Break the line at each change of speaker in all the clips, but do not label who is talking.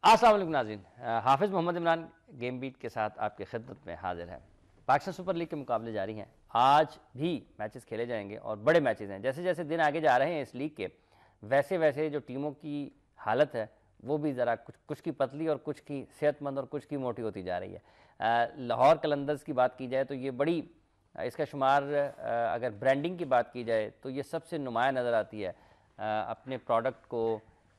अस्सलाम वालेकुम नाज़रीन, हाफिज़ मोहम्मद इमरान गेम बीट के साथ आपकी खिदमत में हाजिर है। पाकिस्तान सुपर लीग के मुकाबले जारी हैं। आज भी मैचेस खेले जाएंगे और बड़े मैचेस हैं। जैसे जैसे दिन आगे जा रहे हैं इस लीग के, वैसे वैसे जो टीमों की हालत है वो भी ज़रा कुछ की पतली और कुछ की सेहतमंद और कुछ की मोटी होती जा रही है। लाहौर कलंदर्स की बात की जाए तो ये बड़ी, इसका शुमार अगर ब्रांडिंग की बात की जाए तो ये सबसे नुमाया नज़र आती है अपने प्रोडक्ट को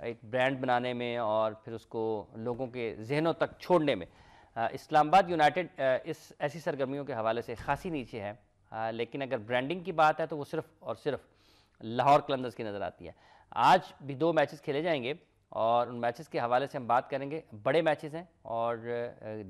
एक ब्रांड बनाने में और फिर उसको लोगों के जहनों तक छोड़ने में। इस्लामाबाद यूनाइटेड इस ऐसी सरगर्मियों के हवाले से खासी नीचे है, लेकिन अगर ब्रांडिंग की बात है तो वो सिर्फ और सिर्फ लाहौर कलंदर्स की नज़र आती है। आज भी 2 मैचेस खेले जाएंगे और उन मैचेस के हवाले से हम बात करेंगे। बड़े मैचेस हैं और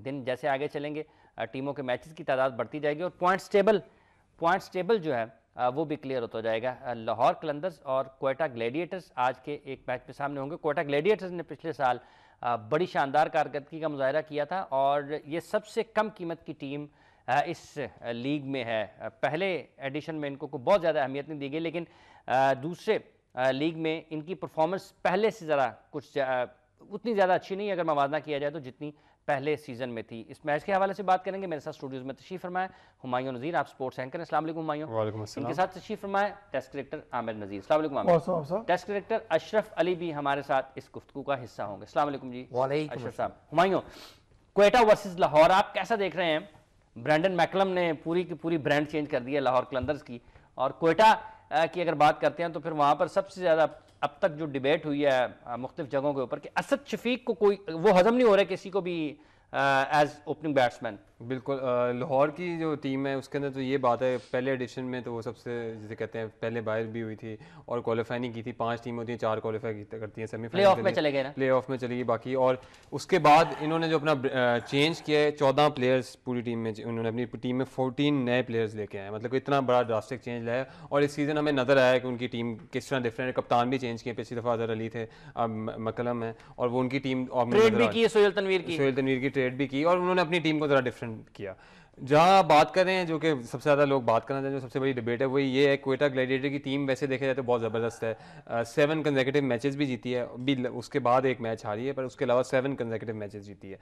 दिन जैसे आगे चलेंगे टीमों के मैचेस की तादाद बढ़ती जाएगी और पॉइंट्स टेबल जो है वो भी क्लियर होता जाएगा। लाहौर कलंदर्स और क्वेटा ग्लैडिएटर्स आज के एक मैच में सामने होंगे। क्वेटा ग्लैडिएटर्स ने पिछले साल बड़ी शानदार कारकर्दगी का मुजाहरा किया था और ये सबसे कम कीमत की टीम इस लीग में है। पहले एडिशन में इनको कोई बहुत ज़्यादा अहमियत नहीं दी गई, लेकिन दूसरे लीग में इनकी परफॉर्मेंस पहले से ज़रा कुछ उतनी ज़्यादा अच्छी नहीं, अगर मवाजना किया जाए तो जितनी पहले सीजन में थी। इस मैच के हवाले से बात करेंगे। मेरे साथ स्टूडियोज में तशरीफ फरमाए हुमायूं नज़ीर, आप स्पोर्ट्स एंकर। अस्सलाम वालेकुम हुमायूं।
वालेकुम अस्सलाम।
इनके साथ तशरीफ फरमाए टेस्ट क्रिकेटर आमिर नज़ीर। अस्सलाम वालेकुम आमिर। टेस्ट क्रिकेटर अशरफ अली भी हमारे साथ इस गुफ्तगू का हिस्सा होंगे। अस्सलाम वालेकुम जी।
वालेकुम
अशरफ साहब। हुमायूं, क्वेटा वर्सेस लाहौर आप कैसा देख रहे हैं? ब्रैंडन मैकलम ने पूरी की पूरी ब्रांड चेंज कर दी है लाहौर कलंदर्स की, और क्वेटा की अगर बात करते हैं तो फिर वहाँ पर सबसे ज़्यादा अब तक जो डिबेट हुई है मुख्तलिफ जगहों के ऊपर कि असद शफीक को कोई वो हजम नहीं हो रहा है किसी को भी एज ओपनिंग बैट्समैन।
बिल्कुल, लाहौर की जो टीम है उसके अंदर तो ये बात है, पहले एडिशन में तो वो सबसे जिसे कहते हैं पहले बाहर भी हुई थी और क्वालिफाई नहीं की थी। 5 टीम होती हैं, 4 क्वालिफाई करती हैं, सेमीफाइनल
प्ले ऑफ में चले गए ना,
प्ले ऑफ में चली गई बाकी। और उसके बाद इन्होंने जो अपना चेंज किया है, 14 प्लेयर्स पूरी टीम में, उन्होंने अपनी टीम में 14 नए प्लेयर्स लेके आए। मतलब इतना बड़ा ड्रास्टिक चेंज लाया और इस सीज़न हमें नज़र आया कि उनकी टीम किस तरह डिफरेंट है। कप्तान भी चेंज किए, पिछली दफ़ा अजहर अली थे, अब मकलम है, और वो उनकी टीम
ट्रेड भी की, सोहेल तनवीर
की ट्रेड भी की और उन्होंने अपनी टीम को ज़रा डिफरेंट किया। जहाँ बात कर रहे हैं जो कि सबसे ज़्यादा लोग बात करना चाहते हैं, जो सबसे बड़ी डिबेट है वही ये है, क्वेटा ग्लैडिएटर की टीम वैसे देखा जाए तो बहुत ज़बरदस्त है। 7 कंसेक्यूटिव मैचेस भी जीती है, अभी उसके बाद एक मैच हारी है, पर उसके अलावा 7 कंसेक्यूटिव मैचेस जीती है।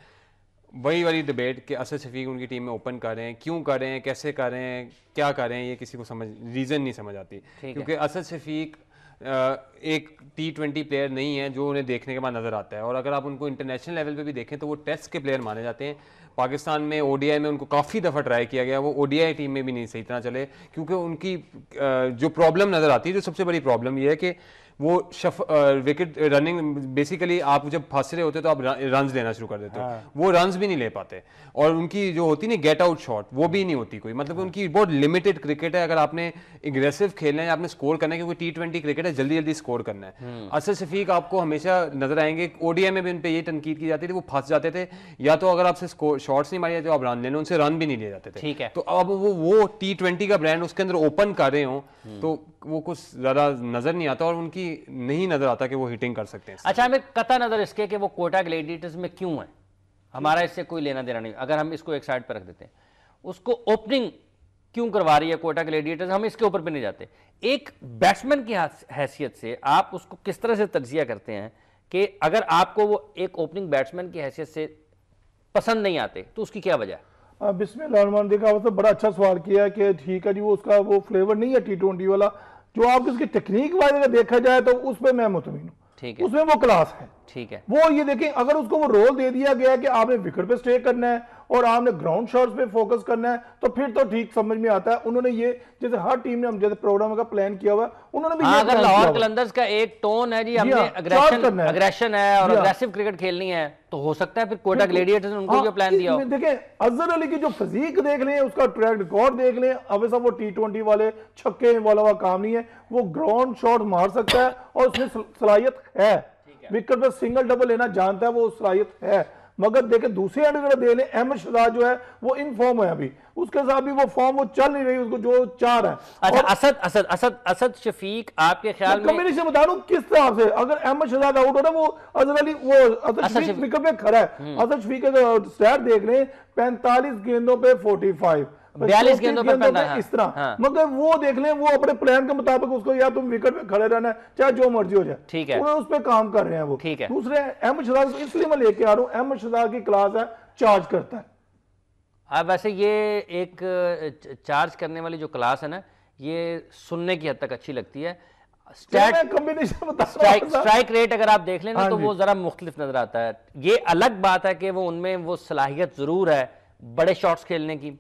वही वाली डिबेट कि असद शफीक उनकी टीम में ओपन कर रहे हैं, क्यों कर रहे हैं, कैसे कर रहे हैं, क्या कर रहे हैं, ये किसी को रीज़न नहीं समझ आती। क्योंकि असद शफीक एक T20 प्लेयर नहीं है जो उन्हें देखने के बाद नज़र आता है, और अगर आप उनको इंटरनेशनल लेवल पे भी देखें तो वो टेस्ट के प्लेयर माने जाते हैं। पाकिस्तान में ODI में उनको काफ़ी दफ़ा ट्राई किया गया, वो ODI टीम में भी नहीं सही तरह चले, क्योंकि उनकी जो प्रॉब्लम नज़र आती है, जो सबसे बड़ी प्रॉब्लम ये है कि वो विकेट रनिंग, बेसिकली आप जब फंस रहे होते तो आप रन्स लेना शुरू कर देते हो, वो रन्स भी नहीं ले पाते, और उनकी जो होती नहीं गेट आउट शॉट वो भी नहीं होती कोई। मतलब उनकी बहुत लिमिटेड क्रिकेट है। अगर आपने एग्रेसिव खेलना है, आपने स्कोर करना है, क्योंकि T20 क्रिकेट है, जल्दी जल्दी स्कोर करना है। असद शफीक आपको हमेशा नजर आएंगे, ODI में भी उन पर ये तनकीद की जाती थी, वो फंस जाते थे, या तो अगर आपसे शॉट्स नहीं मारे जाते आप रन लेने, उनसे रन भी नहीं लिए जाते थे।
ठीक है,
तो अब वो T20 का ब्रांड उसके अंदर ओपन कर रहे हो तो वो कुछ ज़्यादा नज़र नहीं आता, और उनकी नहीं नज़र आता कि वो हिटिंग कर सकते हैं।
अच्छा, हमें कता नज़र इसके कि वो क्वेटा ग्लैडिएटर्स में क्यों है, हमारा इससे कोई लेना देना नहीं। अगर हम इसको एक साइड पर रख देते हैं, उसको ओपनिंग क्यों करवा रही है क्वेटा ग्लैडिएटर्स, हम इसके ऊपर भी नहीं जाते। एक बैट्समैन की हैसियत से आप उसको किस तरह से तज्जिया करते हैं कि अगर आपको वो एक ओपनिंग बैट्समैन की हैसियत से पसंद नहीं आते तो उसकी क्या वजह है?
बिस्मिल्लाह, देखा आपने बड़ा अच्छा सवाल किया है कि ठीक है जी, वो उसका वो फ्लेवर नहीं है T20 वाला, जो आप इसकी टेक्निक वाइज अगर देखा जाए तो उस पर मैं मुतमिन हूँ।
ठीक है,
उसमें वो क्लास है।
ठीक है,
वो ये देखें, अगर उसको वो रोल दे दिया गया है कि आपने विकेट पे स्टे करना है और आपने ग्राउंड शॉट्स पे फोकस करना है, तो फिर तो ठीक समझ में आता है। उन्होंने ये, जैसे हर टीम ने हम जैसे प्रोग्राम का प्लान किया हुआ, उन्होंने भी
अगर लाहौर कलंदर्स का एक टोन है जी, हमने अग्रेशन है और अग्रेसिव क्रिकेट खेलनी है, तो हो सकता है फिर क्वेटा ग्लैडिएटर्स ने उनको जो प्लान दिया हो।
देखें, अजहर अली की जो फिजिक देख लें, उसका ट्रैक रिकॉर्ड देख लें, अब ऐसा वो T20 वाले छक्के वाला काम नहीं है, वो ग्राउंड शॉट मार सकता है और उसमें सलाहियत है, विकेट पे सिंगल डबल लेना जानता है, वो सलाहियत है। मगर देखें दूसरे एंड अगर दे लें, अहमद शहजाद जो है वो इन फॉर्म है, अभी उसके साथ भी वो फॉर्म वो चल नहीं रही, उसको जो 4 है।
अच्छा, असद शफीक आपके ख्याल में
कॉम्बिनेशन बता दूं किस तरह से, अगर अहमद शहजाद आउट हो रहा है, वो अजहर अली, वो असद शफीक विकेट पे खड़ा है। असद शफीक का स्टैट देख रहे हैं, 45 गेंदों पे 45,
42 गेंदों पे 45
इस तरह, मगर वो देख लें, वो अपने प्लान के मुताबिक उसको या तुम विकेट पे खड़े रहना है चाहे जो मर्जी हो जाए,
ठीक है,
उस पर काम कर रहे हैं वो।
ठीक है।
दूसरे अहमद शहजाद, इसलिए मैं लेके आ रहा हूँ, अहमद शहजाद की क्लास है, चार्ज करता है।
अब वैसे ये एक चार्ज करने वाली जो क्लास है ना, ये सुनने की हद तक अच्छी लगती है। स्ट्राइक रेट अगर आप देख लें ना, तो वो जरा मुख्तलिफ नजर आता है। ये अलग बात है कि वो उनमें वो सलाहियत जरूर है बड़े शॉट्स खेलने की,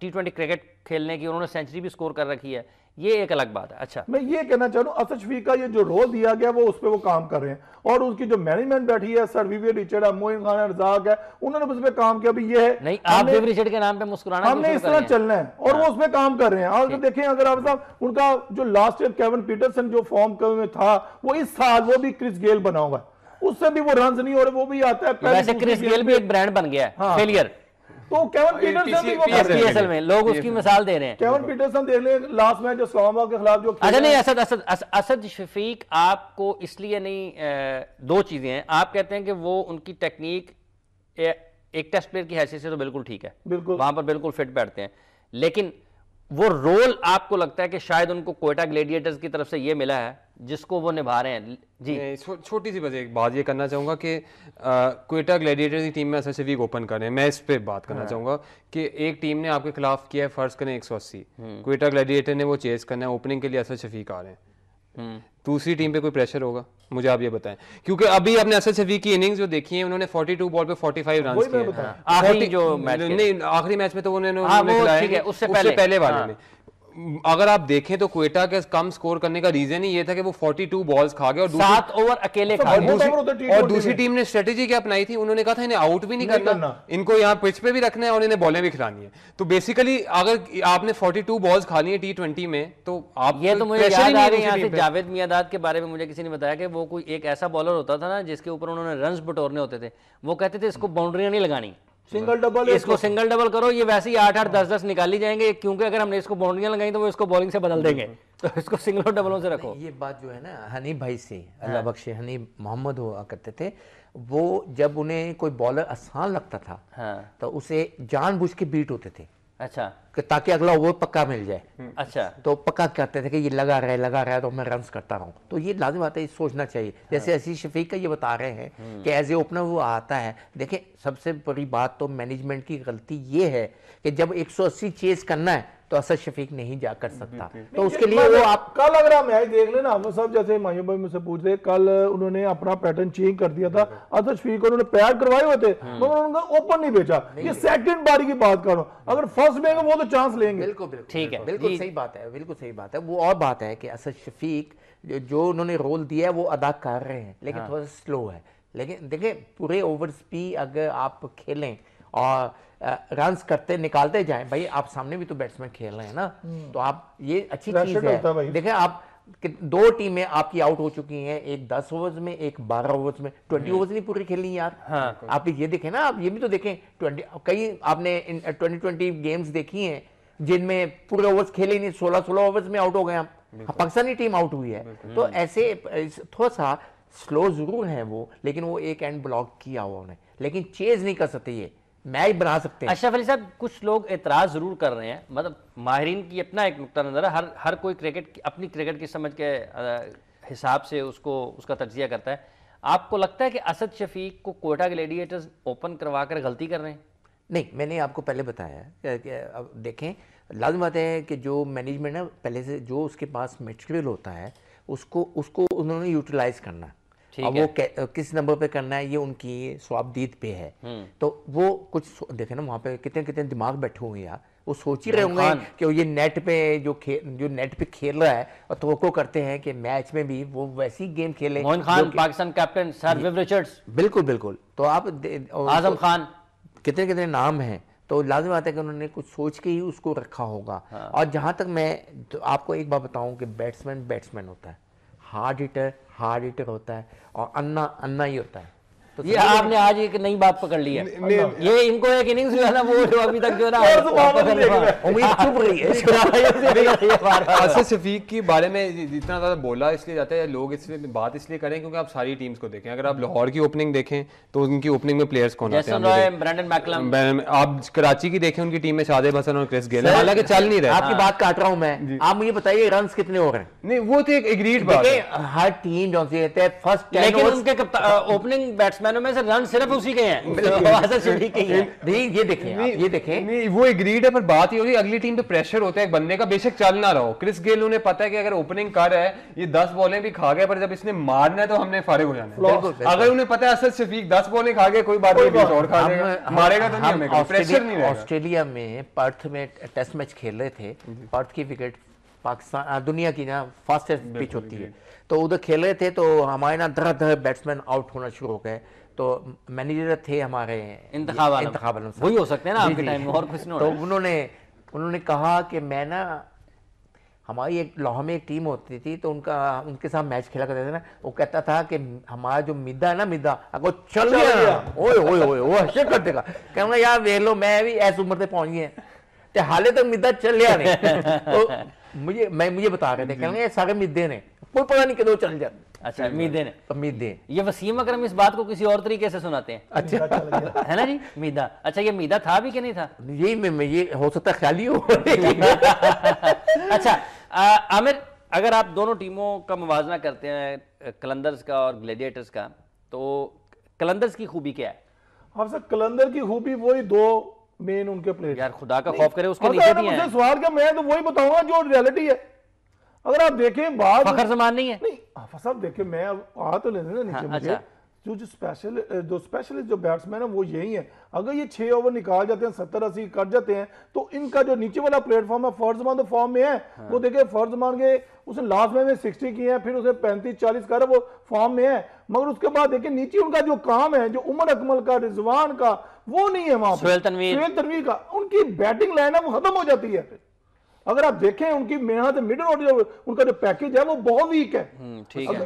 T20 क्रिकेट खेलने की, उन्होंने सेंचुरी भी स्कोर कर रखी है, ये एक अलग बात है। अच्छा,
मैं ये कहना चाह रहा हूँ, असद शफीक का ये जो रोल दिया गया वो उस पर वो काम कर रहे हैं, और उसकी जो मैनेजमेंट बैठी है, सर विवियन रिचर्ड है, मोइन खान रजाक है, उन्होंने उस पर काम किया। अभी ये है
नहीं, आप विवियन रिचर्ड के नाम पे मुस्कुराना,
हमने इस तरह चलना है, और वो उस पर काम कर रहे हैं। और देखें अगर आप साहब, उनका जो लास्ट ईयर केविन पीटरसन जो फॉर्म में था, वो इस साल वो भी क्रिस गेल बना हुआ है, उससे भी वो रन नहीं हो रहे, वो भी आता है।
वैसे क्रिस गेल भी एक ब्रांड बन गया है, फेलियर।
तो केविन पीटरसन भी वो
PSL में लोग उसकी मिसाल दे रहे हैं।
केविन पीटरसन देख ले, लास्ट मैच जो इस्लामाबाद के खिलाफ जो
अच्छा नहीं, असद शफीक आपको इसलिए नहीं, दो चीजें हैं। आप कहते हैं कि वो उनकी टेक्निक एक टेस्ट प्लेयर की हैसियत से तो बिल्कुल ठीक है, बिल्कुल वहां पर बिल्कुल फिट बैठते हैं, लेकिन वो रोल आपको लगता है कि शायद उनको क्वेटा ग्लेडिएटर्स की तरफ से ये मिला है जिसको वो निभा रहे हैं? जी,
छोटी सी बस एक बात ये करना चाहूँगा कि क्वेटा ग्लेडिएटर्स की टीम में असद शफीक ओपन कर रहे हैं। मैं इस पे बात करना चाहूँगा कि एक टीम ने आपके खिलाफ किया है, फर्ज करें 180, क्वेटा ग्लेडिएटर ने वो चेस करना है, ओपनिंग के लिए असद शफीक आ रहे हैं, दूसरी टीम पे कोई प्रेशर होगा? मुझे आप ये बताएं, क्योंकि अभी आपने असद शफीक की इनिंग्स जो देखी है, उन्होंने 42 बॉल पे 45 रन किए
आखिरी जो मैच,
नहीं आखिरी मैच में तो उन्होंने खिलाया, उससे पहले वाले में। अगर आप देखें तो क्वेटा के कम स्कोर करने का रीजन ही ये था कि वो 42 बॉल्स खा गए और
7 ओवर अकेले खा गए,
और दूसरी टीम ने स्ट्रेटेजी क्या अपनाई थी, उन्होंने कहा था इन्हें आउट भी नहीं करना, इनको यहाँ पिच पे भी रखना है और इन्हें बॉलें भी खिलानी है। तो बेसिकली अगर आपने 42 बॉल्स खानी है T20 में, तो आप
ये तो मुझे याद आ गया यहाँ से जावेद मियांदाद के बारे में मुझे किसी ने बताया कि वो कोई एक ऐसा बॉलर होता था ना जिसके ऊपर उन्होंने रन्स बटोरने होते थे, वो कहते थे इसको बाउंड्रियां नहीं लगानी,
सिंगल डबल,
इसको सिंगल डबल करो, ये वैसे ही 8-8 10-10 निकाली जाएंगे, क्योंकि अगर हमने इसको बाउंड्रियां लगाई तो वो इसको बॉलिंग से बदल देंगे, तो इसको सिंगल और डबलों से रखो।
ये बात जो है ना, हनी भाई से, अल्लाह बख्शे, हनी मोहम्मद हुआ करते थे वो, जब उन्हें कोई बॉलर आसान लगता था तो उसे जानबूझ के बीट होते थे,
अच्छा,
ताकि अगला ओवर पक्का मिल जाए।
अच्छा,
तो पक्का करते थे कि ये लगा रहा है तो मैं रन्स करता रहूं। तो ये लाजिम बात है, सोचना चाहिए। जैसे असद शफीक का ये बता रहे हैं कि एज ए ओपनर वो आता है। देखिए सबसे बड़ी बात तो मैनेजमेंट की गलती ये है कि जब 180 चेज करना है तो असद शफीक नहीं जा कर सकता, तो उसके लिए वो आप
कल अगर आप मैच देख लेना, आप सब जैसे मायूब भाई मुझसे पूछ रहे, कल उन्होंने अपना पैटर्न चेंज कर दिया था, असद शफीक को उन्होंने पैर करवाए हुए थे, मगर उन्होंने ओपन नहीं भेजा। ये सेकंड बारी की बात करो, अगर फर्स्ट में वो तो चांस लेंगे।
बिल्कुल
ठीक है,
बिल्कुल सही बात है, बिल्कुल सही बात है। वो और बात है कि असद शफीक जो उन्होंने रोल दिया है वो अदा कर रहे हैं, लेकिन थोड़ा स्लो है। लेकिन देखिए पूरे ओवर्स भी अगर आप खेलें और रन्स करते निकालते जाएं, भाई आप सामने भी तो बैट्समैन खेल रहे हैं ना, तो आप ये अच्छी चीज है। देखें आप दो टीमें आपकी आउट हो चुकी हैं, एक 10 ओवर्स में, एक 12 ओवर्स में, 20 ओवर्स नहीं पूरी खेलनी यार। आप ये देखें ना, आप ये भी तो देखें, 20 कई आपने 20 गेम्स देखी हैं जिनमें पूरे ओवर्स खेले नहीं, 16 ओवर्स में आउट हो गए हम, पाकिस्तानी टीम आउट हुई है। तो ऐसे थोड़ा सा स्लो जरूर है वो, लेकिन वो एक एंड ब्लॉक किया हुआ उन्हें, लेकिन चेज नहीं कर सकते, ये मैच बना सकते हैं।
अशरफ अली साहब, कुछ लोग एतराज जरूर कर रहे हैं, मतलब माहिरीन की अपना एक नुक्ता नजर है, हर कोई क्रिकेट अपनी क्रिकेट की समझ के हिसाब से उसका तज्जिया करता है। आपको लगता है कि असद शफीक को क्वेटा ग्लेडिएटर्स ओपन करवा कर गलती कर रहे हैं?
नहीं, मैंने आपको पहले बताया कि अब देखें, लाज़िम बात है कि जो मैनेजमेंट है पहले से जो उसके पास मटेरियल होता है उसको उन्होंने यूटिलाइज करना, अब वो किस नंबर पे करना है ये उनकी स्वाबदीद पे है। तो वो कुछ देखे ना, वहाँ पे कितने दिमाग बैठे हुए हैं यार, वो सोच ही रहे होंगे कि ये नेट पे जो नेट पे खेल रहा है, और तो करते हैं कि मैच में भी वो वैसी गेम खेले।
Moin Khan Pakistan captain, sir Viv Richards,
बिल्कुल बिल्कुल, तो आप
आजम खान,
कितने नाम हैं, तो लाजिम बात है कि उन्होंने कुछ सोच के ही उसको रखा होगा। और जहाँ तक मैं तो आपको एक बात बताऊं कि बैट्समैन होता है, हार्ड हिटर होता है, और अन्ना ही होता है। तो
ये आपने आज एक नई बात पकड़ ली है। ये इनको एक इनिंग्स जो है ना, वो जो अभी तक जो है ना
उम्मीद चुप रही है।
असद शफीक के बारे में जितना ज़्यादा बोला इसलिए जाता है, लोग इसलिए बात इसलिए करें क्योंकि आप सारी टीम्स को देखें। अगर आप लाहौर की ओपनिंग देखें तो उनकी ओपनिंग में प्लेयर्स कौन आते हैं?
Brendon McCullum.
आप कराची की देखें, उनकी टीम में शादेब हसन और क्रिस गेल, हालांकि चल नहीं रहा।
आपकी बात काट रहा हूं मैं, आप मुझे बताइए रन कितने हो रहे हैं?
नहीं, वो तो एक एग्रीड बात है।
हर टीम जो सी है फर्स्ट,
लेकिन उनके ओपनिंग बैट्समैनों में से रन सिर्फ उसी के हैं, असद शफीक के ही हैं।
नहीं ये देखें, ये देखें,
नहीं वो एग्रीड है, पर बात ये होगी अगली टीम पे प्रेशर होता है एक बंदे का, बेशक चल ना रहा हो। क्रिस गेल उन्हें पता है कि अगर ओपनिंग कर रहा है ये 10 बॉलें भी खा गए, पर जब इसने मारना है तो हमने फारिग हो जाना है। अगर उन्हें पता है असद शफीक 10 बॉलें खा गए, कोई बात नहीं, और खा जाएगा, मारेगा तो नहीं, हमें प्रेशर नहीं रहेगा।
ऑस्ट्रेलिया में पर्थ में टेस्ट मैच खेल रहे थे, पर्थ की विकेट पाकिस्तान दुनिया की ना फास्टेस्ट पिच होती है, तो उधर खेल रहे थे, तो हमारे ना धर बैट्समैन आउट होना शुरू हो गए। तो मैनेजर थे हमारे
इंतखाब वही हो सकते हैं ना आपके टाइम में, और कुछ नहीं।
तो उन्होंने कहा कि मैं ना, हमारी एक लाहौर में एक टीम होती थी, तो उनके साथ मैच खेला करते थे ना, वो कहता था कि हमारा जो मिदा है ना, मिदा अगर चल गया ओए ओए ओए वो हंसे कर देगा, कहूँगा यार देख लो मैं भी ऐसी उम्र तक पहुंच गई है, तो हाले तक मिदा चल गया नहीं। तो मुझे बता रहे थे, कहेंगे सारे मिदे ने, कोई पता नहीं कदों चल जाते।
अच्छा, मीदे ने,
मीदे।
ये वसीम अकरम इस बात को किसी और तरीके से सुनाते हैं।
अच्छा
है ना जी, मीदा। अच्छा, ये मीदा था भी कि नहीं था?
ये हो सकता है ख्याली हो।
अच्छा आमिर, अगर आप दोनों टीमों का मुवाजना करते हैं, कलंदर्स का और ग्लेडिएटर्स का, तो कलंदर्स की खूबी क्या है?
आपसे कलंदर की खूबी वही दो मेन उनके प्लेयर।
यार खुदा का खौफ करे, उसके नीचे भी हैं।
सवाल का मैं तो वही बताऊंगा जो रियलिटी है। अगर आप देखें बात
फखर जमान नहीं है,
नहीं हाफिज साहब देखें, मैं अब आ तो लेने ना नीचे मुझे,
अच्छा।
जो स्पेशलिस्ट जो बैट्समैन है वो यही है। अगर ये 6 ओवर निकाल जाते हैं, 70-80 कर जाते हैं, तो इनका जो नीचे वाला प्लेटफॉर्म है, फर्जमान तो फॉर्म में है। वो देखे फर्जमान के उसने लास्ट में 60 किए हैं, फिर उसने 35-40 कर, वो फॉर्म में है। मगर उसके बाद देखिए नीचे उनका जो काम है, जो उमर अकमल का, रिजवान का, वो नहीं है वहां पर। सुहेल तनवीर का, उनकी बैटिंग लाइन है वो खत्म हो जाती है। अगर आप देखें उनकी मेहनत मिडिल ऑर्डर, उनका जो पैकेज है वो बहुत वीक है।
ठीक है।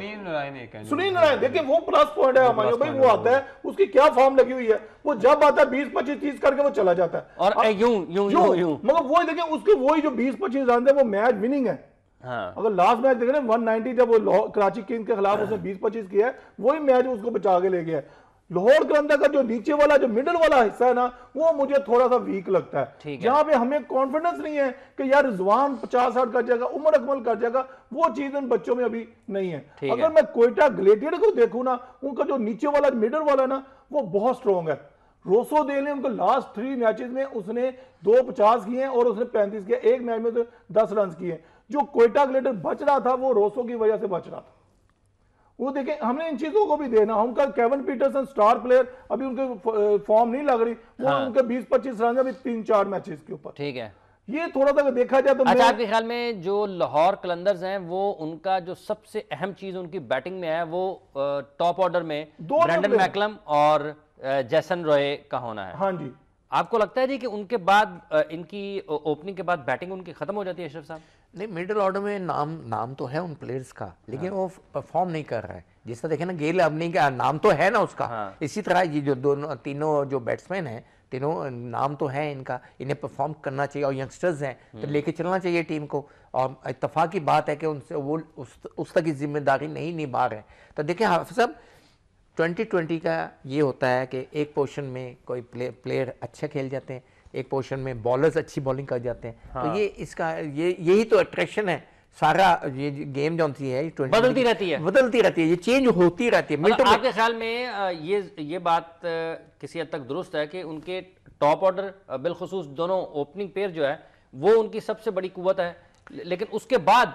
सुनील नारायण देखिए वो प्लस पॉइंट है हमारे भाई, वो आता है, उसकी क्या फॉर्म लगी हुई है, वो जब आता है 20-25-30 करके वो चला जाता है,
और यूं
मगर वो देखिए उसके वही जो 20-25 रन है वो मैच विनिंग है।
हाँ।
अगर लास्ट मैच देखें ना 190 जब वो कराची किंग्स के खिलाफ उसने 20-25 किया है, वही मैच उसको बचा के ले गया है। लाहौर कलंदर का जो नीचे वाला जो मिडिल वाला हिस्सा है ना, वो मुझे थोड़ा सा वीक लगता है। जहां पे हमें कॉन्फिडेंस नहीं है कि यार रिजवान 50-60 कर जाएगा, उमर अकमल कर जाएगा, वो चीज इन बच्चों में अभी नहीं है। अगर मैं कोयटा ग्लेडिएटर को देखूं ना, उनका जो नीचे वाला मिडिल वाला ना वो बहुत स्ट्रॉन्ग है। रोसो देल ने उनको लास्ट 3 मैचेस में उसने 250 किए और उसने 35 किए, एक मैच में तो 10 रन किए। जो कोयटा ग्लेडिएटर बच रहा था वो रोसो की वजह से बच रहा था। वो देखें, हमने इन चीजों को भी देना। उनका केविन पीटरसन स्टार प्लेयर, अभी उनके फॉर्म नहीं लग रही, वो उनके 20-25 रन अभी 3-4 मैचेस के ऊपर।
ठीक है,
ये थोड़ा सा देखा जाए तो
अच्छा, आपके ख्याल में जो लाहौर कलंदर्स हैं, वो उनका जो सबसे अहम चीज उनकी बैटिंग में है, वो टॉप ऑर्डर में ब्रैंडन मैकलम और जैसन रॉय का होना है?
हाँ जी।
आपको लगता है जी कि उनके बाद इनकी ओपनिंग के बाद बैटिंग उनकी खत्म हो जाती है अशरफ साहब?
नहीं, मिडिल ऑर्डर में नाम तो है उन प्लेयर्स का, लेकिन वो परफॉर्म नहीं कर रहा है। जिस तरह देखे ना गेल, अब नहीं का नाम तो है ना उसका। इसी तरह ये जो तीनों जो बैट्समैन हैं, तीनों नाम तो है इनका, इन्हें परफॉर्म करना चाहिए और यंगस्टर्स हैं तो लेके चलना चाहिए टीम को। और इत्तेफाक की बात है कि उनसे वो उस तक की जिम्मेदारी नहीं निभा रहे। तो देखिए हाफिज साहब, 2020 का ये होता है कि एक पोर्शन में कोई प्लेयर अच्छा खेल जाते हैं, एक पोर्शन में बॉलर्स अच्छी बॉलिंग कर जाते हैं। तो ये इसका यही तो अट्रैक्शन है। सारा ये गेम जो है
बदलती रहती है,
ये चेंज होती रहती है।
मतलब आपके ख्याल में ये बात किसी हद तक दुरुस्त है कि उनके टॉप ऑर्डर बिलखुसूस दोनों ओपनिंग पेयर जो है वो उनकी सबसे बड़ी कुव्वत है, लेकिन उसके बाद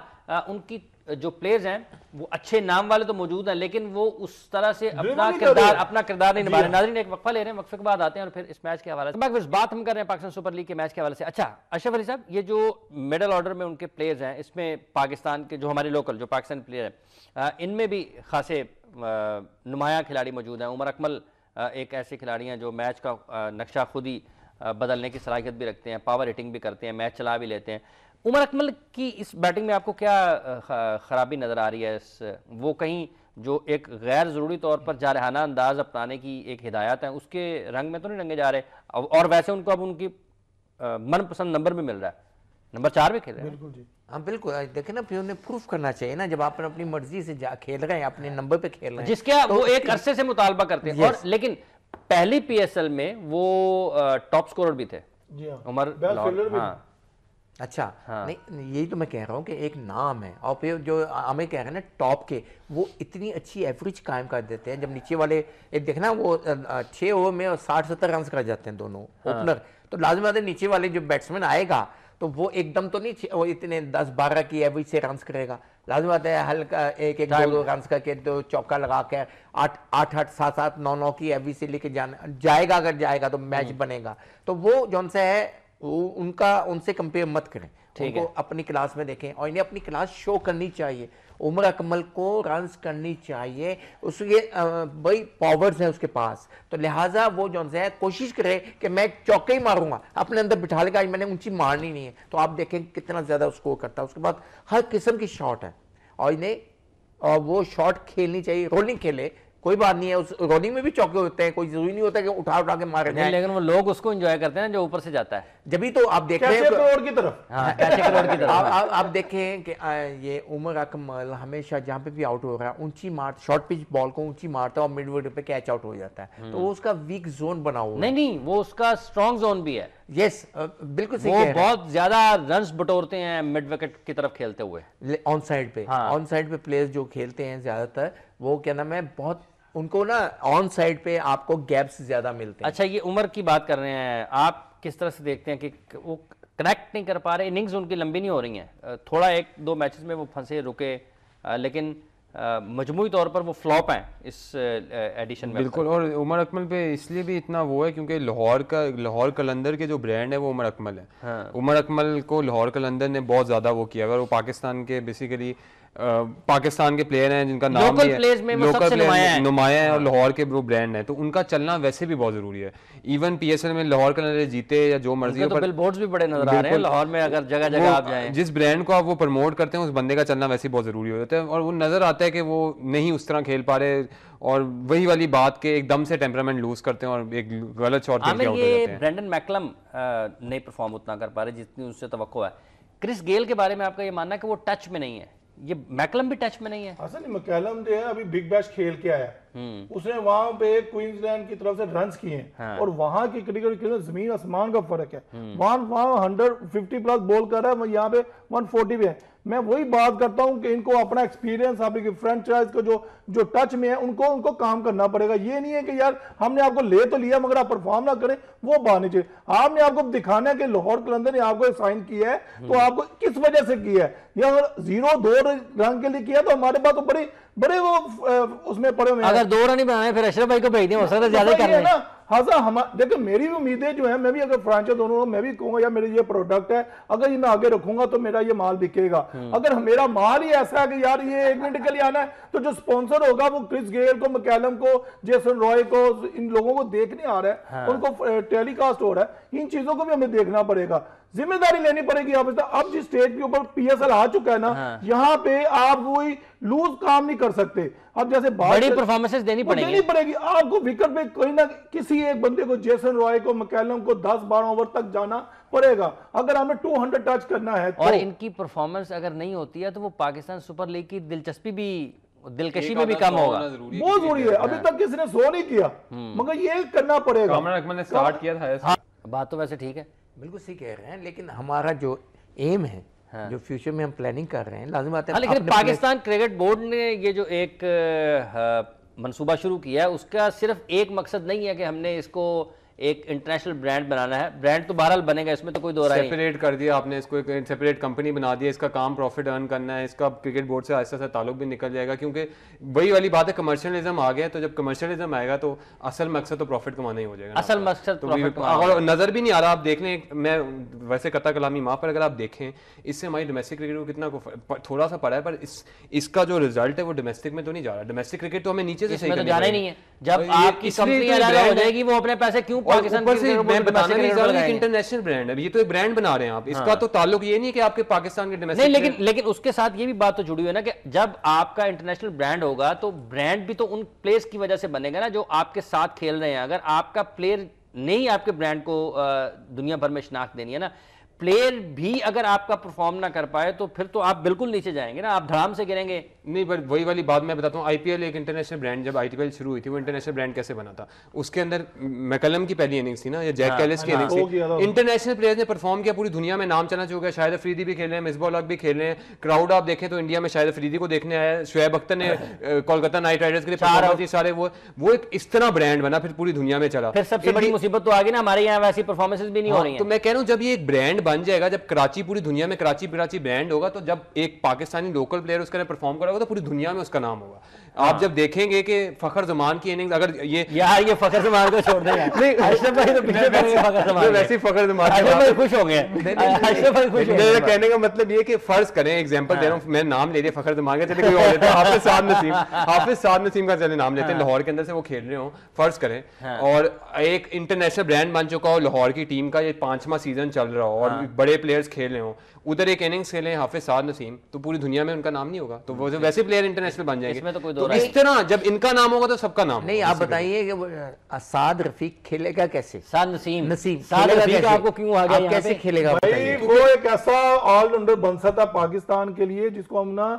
उनकी जो प्लेयर्स हैं वो अच्छे नाम वाले तो मौजूद हैं, लेकिन वो उस तरह से अपना किरदार नहीं निभा रहे। नाज़रीन, एक वक्फा ले रहे हैं, वक्फे के बाद आते हैं और फिर इस मैच के हवाले से बात हम कर रहे हैं पाकिस्तान सुपर लीग के मैच के हवाले से। अच्छा अशरफ अली साहब, ये जो मिडल ऑर्डर में उनके प्लेयर्स हैं, इसमें पाकिस्तान के जो हमारे लोकल जो पाकिस्तान प्लेयर हैं, इनमें भी खासे नुमाया खिलाड़ी मौजूद हैं। उमर अकमल एक ऐसे खिलाड़ी हैं जो मैच का नक्शा खुद ही बदलने की सलाहियत भी रखते हैं, पावर हिटिंग भी करते हैं, मैच चला भी लेते हैं। उमर अकमल की इस बैटिंग में आपको क्या खराबी नजर आ रही है? वो कहीं जो एक गैर ज़रूरी तौर पर जारहाना अंदाज अपनाने की एक हिदायत है, उसके रंग में तो नहीं रंगे जा रहे। और वैसे उनको अब उनकी मनपसंद नंबर भी मिल रहा है, नंबर 4 भी खेल रहे हैं।
बिल्कुल जी,
हाँ बिल्कुल, देखे ना, फिर उन्हें प्रूफ करना चाहिए ना, जब आप अपनी मर्जी से खेल रहे हैं, अपने नंबर पे खेल रहे हैं,
जिसके वो एक अरसे से मुतालबा करते हैं। और लेकिन पहली पीएसएल में वो टॉप स्कोरर भी थे,
जी हाँ,
उमर
बेस्ट
लाहौर।
फील्डर भी।
हाँ,
अच्छा।
हाँ।
नहीं, यही तो मैं कह रहा हूँ कि एक नाम है, और फिर जो हमें कह रहे हैं ना टॉप के, वो इतनी अच्छी एवरेज कायम कर देते हैं, जब नीचे वाले एक देखना वो 6 ओवर में 60-70 रन कर जाते हैं दोनों ओपनर, तो लाजमी बात है नीचे वाले जो बैट्समैन आएगा तो वो एकदम तो नहीं वो इतने 10-12 की एवरेज से रन करेगा, लाजमी बात है हल्का एक 2 रन करके तो चौका लगा के 8-8, 7-7, 9-9 की एवरेज से लेके जाएगा, अगर जाएगा तो मैच बनेगा। तो वो जौन सा है उनका उनसे कंपेयर मत करें, उनको अपनी क्लास में देखें, और इन्हें अपनी क्लास शो करनी चाहिए। उमर अकमल को रन्स करनी चाहिए, उसके भाई पावर्स है उसके पास, तो लिहाजा वो जौन से है कोशिश करे कि मैं चौके ही मारूंगा, अपने अंदर बिठा लेगा, मैंने ऊंची मारनी नहीं है, तो आप देखें कितना ज्यादा स्कोर करता है। उसके बाद हर किस्म की शॉट है, और इन्हें वो शॉट खेलनी चाहिए। रोलिंग खेले कोई बात नहीं है, उस रोलिंग में भी चौके होते हैं, कोई जरूरी नहीं होता कि उठा उठा के मारे जाए,
लेकिन वो लोग उसको एंजॉय करते हैं जो ऊपर से जाता है।
जब भी तो आप देख रहे
कैसे
हैं
करोड़ की तरफ।
हाँ, कैसे करोड़ की तरफ।
आप देखें कि ये उमर अकमल हमेशा जहां पे भी आउट हो रहा है ऊंची मार, शॉर्ट पिच बॉल को ऊंची मारता है और मिड विकेट पे कैच आउट हो जाता है, तो वो उसका वीक जोन बना हुआ है।
नहीं, वो उसका स्ट्रॉन्ग जोन भी है।
यस, बिल्कुल सही
वो
कह रहे हैं।
बहुत ज्यादा रन्स बटोरते हैं मिड विकेट की तरफ खेलते हुए।
ऑन साइड पे, ऑन साइड पे प्लेयर्स जो खेलते हैं ज्यादातर, वो क्या नाम है, बहुत उनको ना ऑन साइड पे आपको गैप्स ज्यादा मिलते हैं।
अच्छा, ये उमर की बात कर रहे हैं, आप किस तरह से देखते हैं कि वो कनेक्ट नहीं कर पा रहे, इनिंग्स उनकी लंबी नहीं हो रही हैं, थोड़ा 1-2 मैचेस में वो फंसे रुके, लेकिन मजमूई तौर पर वो फ्लॉप हैं इस एडिशन में।
बिल्कुल, और उमर अकमल पे इसलिए भी इतना वो है क्योंकि लाहौर कलंदर के जो ब्रांड है वो उमर अकमल है।
हाँ।
उमर अकमल को लाहौर कलंदर ने बहुत ज़्यादा वो किया, अगर वो पाकिस्तान के बेसिकली पाकिस्तान के प्लेयर हैं जिनका नाम भी है, लोकल प्लेयर नुमाया है, और लाहौर के वो ब्रांड है, तो उनका चलना वैसे भी बहुत जरूरी है। इवन पीएसएल में लाहौर कलंदर जीते या जो मर्जी हो,
तो बिलबोर्ड्स भी बड़े नजर आ रहे हैं लाहौर में, अगर जगह जगह आप जाएं,
जिस ब्रांड को आप वो प्रमोट करते हैं उस बंदे का चलना वैसे ही बहुत जरूरी हो जाता है, और वो नजर आता है कि वो नहीं उस तरह खेल पा रहे, और वही वाली बात के एकदम से टेम्परामेंट लूज करते हैं और एक गलत शॉट खेल के आउट हो जाते हैं।
ब्रेंडन मैकलम नहीं परफॉर्म उतना कर पा रहे जितनी उससे तवक्को है। क्रिस गेल के बारे में आपका ये मानना है कि वो टच में नहीं है, ये मैकलम भी टच में नहीं है?
असल में मैकलम जो है अभी बिग बैश खेल के आया, उसने वहां पे क्वींसलैंड की तरफ से रन्स किए हैं। हाँ। और वहां की क्रिकेट में जमीन आसमान का फर्क है। वहां 150 प्लस बॉल कर रहा है, यहाँ पे 140 पे है। मैं वही बात करता हूं कि इनको अपना एक्सपीरियंस, आपकी फ्रेंचाइज को जो टच में है उनको काम करना पड़ेगा। ये नहीं है कि यार हमने आपको ले तो लिया मगर आप परफॉर्म ना करें, वो बात नहीं चाहिए। आपने आपको दिखाना है कि लाहौर कलंदर ने आपको साइन किया है, तो आपको किस वजह से किया है, या अगर 0-2 रन के लिए किया तो हमारे पास तो बड़े वो उसमें पड़े हुए हैं।
अगर 2 रन ही बनाए फिर अशरफ भाई को भेज दें, हो सकता है ज्यादा कर लें ना।
हाँ सर, हम देखो मेरी भी उम्मीदें जो है, मैं भी अगर फ्रांचाइज दोनों, मैं भी कहूंगा यार मेरे ये प्रोडक्ट है, अगर ये मैं आगे रखूंगा तो मेरा ये माल बिकेगा। अगर मेरा माल ही ऐसा है कि यार ये 1 मिनट के लिए आना है, तो जो स्पॉन्सर होगा वो क्रिस गेल को, मैकलम को, जेसन रॉय को, इन लोगों को देखने आ रहा है। हाँ। उनको टेलीकास्ट हो रहा है, इन चीजों को भी हमें देखना पड़ेगा, जिम्मेदारी लेनी पड़ेगी। अब जिस स्टेज के ऊपर पीएसएल आ चुका है ना, हाँ। यहाँ पे आप वही लूज काम नहीं कर सकते। अब जैसे
बड़ी परफॉर्मेंसेस देनी
पड़ेगी आपको, विकेट पे कोई ना किसी एक बंदे को, जेसन रॉय को, मैकलम को 10-12 ओवर तक जाना पड़ेगा अगर हमें 200 टच करना है तो।
और इनकी परफॉर्मेंस अगर नहीं होती है तो वो पाकिस्तान सुपर लीग की दिलचस्पी भी, दिलकशी में भी कम होगा।
बहुत जरूरी है। अभी तक किसी ने शो नहीं किया, मगर ये करना पड़ेगा।
उमर अकमल ने स्टार्ट किया था।
बात तो वैसे ठीक है,
बिल्कुल सही कह रहे हैं, लेकिन हमारा जो एम है, हाँ। जो फ्यूचर में हम प्लानिंग कर रहे हैं, लाजिम बात है।
हाँ, लेकिन पाकिस्तान क्रिकेट बोर्ड ने ये जो एक मंसूबा शुरू किया है, उसका सिर्फ एक मकसद नहीं है कि हमने इसको एक इंटरनेशनल ब्रांड बनाना है। ब्रांड तो बहरहाल बनेगा, इसमें तो कोई दो राय नहीं।
सेपरेट कर दिया आपने इसको, एक सेपरेट कंपनी बना दिया, इसका काम प्रॉफिट अर्न करना है, इसका क्रिकेट बोर्ड से आहिस्ता आहिस्ता ताल्लुक भी निकल जाएगा, क्योंकि वही वाली बात है, कमर्शियलिज्म आ गया। तो जब कमर्शियलिज्म आएगा तो असल मकसद तो प्रॉफिट कमाना ही हो जाएगा।
असल मकसद
और नजर भी नहीं आ रहा। आप देख लें, मैं वैसे कता कलामी माँ पर अगर आप देखें, इससे हमारी डोमेस्टिक क्रिकेट को कितना थोड़ा सा पड़ा है, पर इसका जो रिजल्ट है वो डोमेस्टिक में तो नहीं जा रहा। डोमेस्टिक क्रिकेट तो हमें नीचे से सही
जाना ही नहीं है। जब आपकी कंपनी अलग हो जाएगी, वो अपने पैसे क्यों पाकिस्तान
ऊपर से मैं बताना नहीं चाह रहा,
लगाएंगे।
इंटरनेशनल ब्रांड है, ये तो एक ब्रांड बना रहे हैं आप, इसका तो ताल्लुक ये नहीं कि आपके पाकिस्तान के
नहीं,
डोमेस्टिक।
लेकिन उसके साथ ये भी बात तो जुड़ी हुई है ना कि जब आपका इंटरनेशनल ब्रांड होगा तो ब्रांड भी तो उन प्लेयर्स की वजह से बनेगा ना जो आपके साथ खेल रहे हैं। अगर आपका प्लेयर नहीं आपके ब्रांड को दुनिया भर में शनाख्त देनी है ना, प्लेयर भी अगर आपका परफॉर्म ना कर पाए तो फिर तो आप बिल्कुल नीचे जाएंगे ना, आप धड़ाम से गिरेंगे।
नहीं, पर वही वाली बात मैं बताता हूँ, आईपीएल एक इंटरनेशनल ब्रांड, जब आईपीएल शुरू हुई थी वो इंटरनेशनल ब्रांड कैसे बना था, उसके अंदर मैकलम की पहली इनिंग्स थी ना, या जैक कैलिस की इनिंग्स थी, इंटरनेशनल प्लेयर्स ने परफॉर्म किया, पूरी दुनिया में नाम चलना शुरू किया। शाहिद अफरीदी भी खेल रहे हैं, मिसबाह उल हक भी खेल रहे हैं, क्राउड आप देखें तो इंडिया में शाहिद अफरीदी को देखने आया है, शुएब अख्तर ने कोलकाता नाइट राइडर्स के लिए परफॉर्म की सारे, वो एक इस तरह ब्रांड बना, फिर पूरी दुनिया में चला।
फिर सबसे बड़ी मुसीबत तो आ गई ना, हमारे यहाँ वैसी परफॉर्मेंसेस भी नहीं हो रही
तो मैं कह रहा हूँ जब ये एक ब्रांड बन जाएगा, जब कराची पूरी दुनिया में कराची ब्रांड होगा, तो जब एक पाकिस्तानी लोकल प्लेयर उसका परफॉर्म करेगा तो पूरी दुनिया में उसका नाम होगा। आप जब देखेंगे कि फखर जमान की इनिंग्स, अगर ये
फखर जमान को छोड़ देंगे, नहीं अशरफ भाई तो पीछे पड़ गए, फखर जमान
वैसे ही फखर जमान
खुश हो गए, अशरफ भाई खुश हो गए।
मेरे कहने का मतलब ये कि फर्ज करें, एग्जांपल दे रहा हूँ, मैं नाम ले लिया फखर जमान का, चलिए कोई और लेते हैं, हाफिज साद नसीम का चलिए नाम लेते हैं, लाहौर के अंदर से वो खेल रहे हो, फर्ज करें, और एक इंटरनेशनल ब्रांड बन चुका हो, लाहौर की टीम का ये 5वां सीजन चल रहा हो और बड़े प्लेयर्स खेल रहे हो, उधर एक इनिंग्स खेले हाफिज साद नसीम, तो पूरी दुनिया में उनका नाम नहीं होगा, तो वो वैसे प्लेयर इंटरनेशनल बन जाएंगे।
इसमें तो कोई दो
तो
राय
इस तरह जब इनका नाम होगा तो सबका नाम
नहीं। आप बताइए कि साद रफीक खेलेगा कैसे?
साद नसीम
साद रफीक
आपको क्यों आ गया यहाँ
कैसे
पे?
खेलेगा?
भाई वो एक ऐसा ऑलराउंडर बन सकता है पाकिस्तान के लिए जिसको हम ना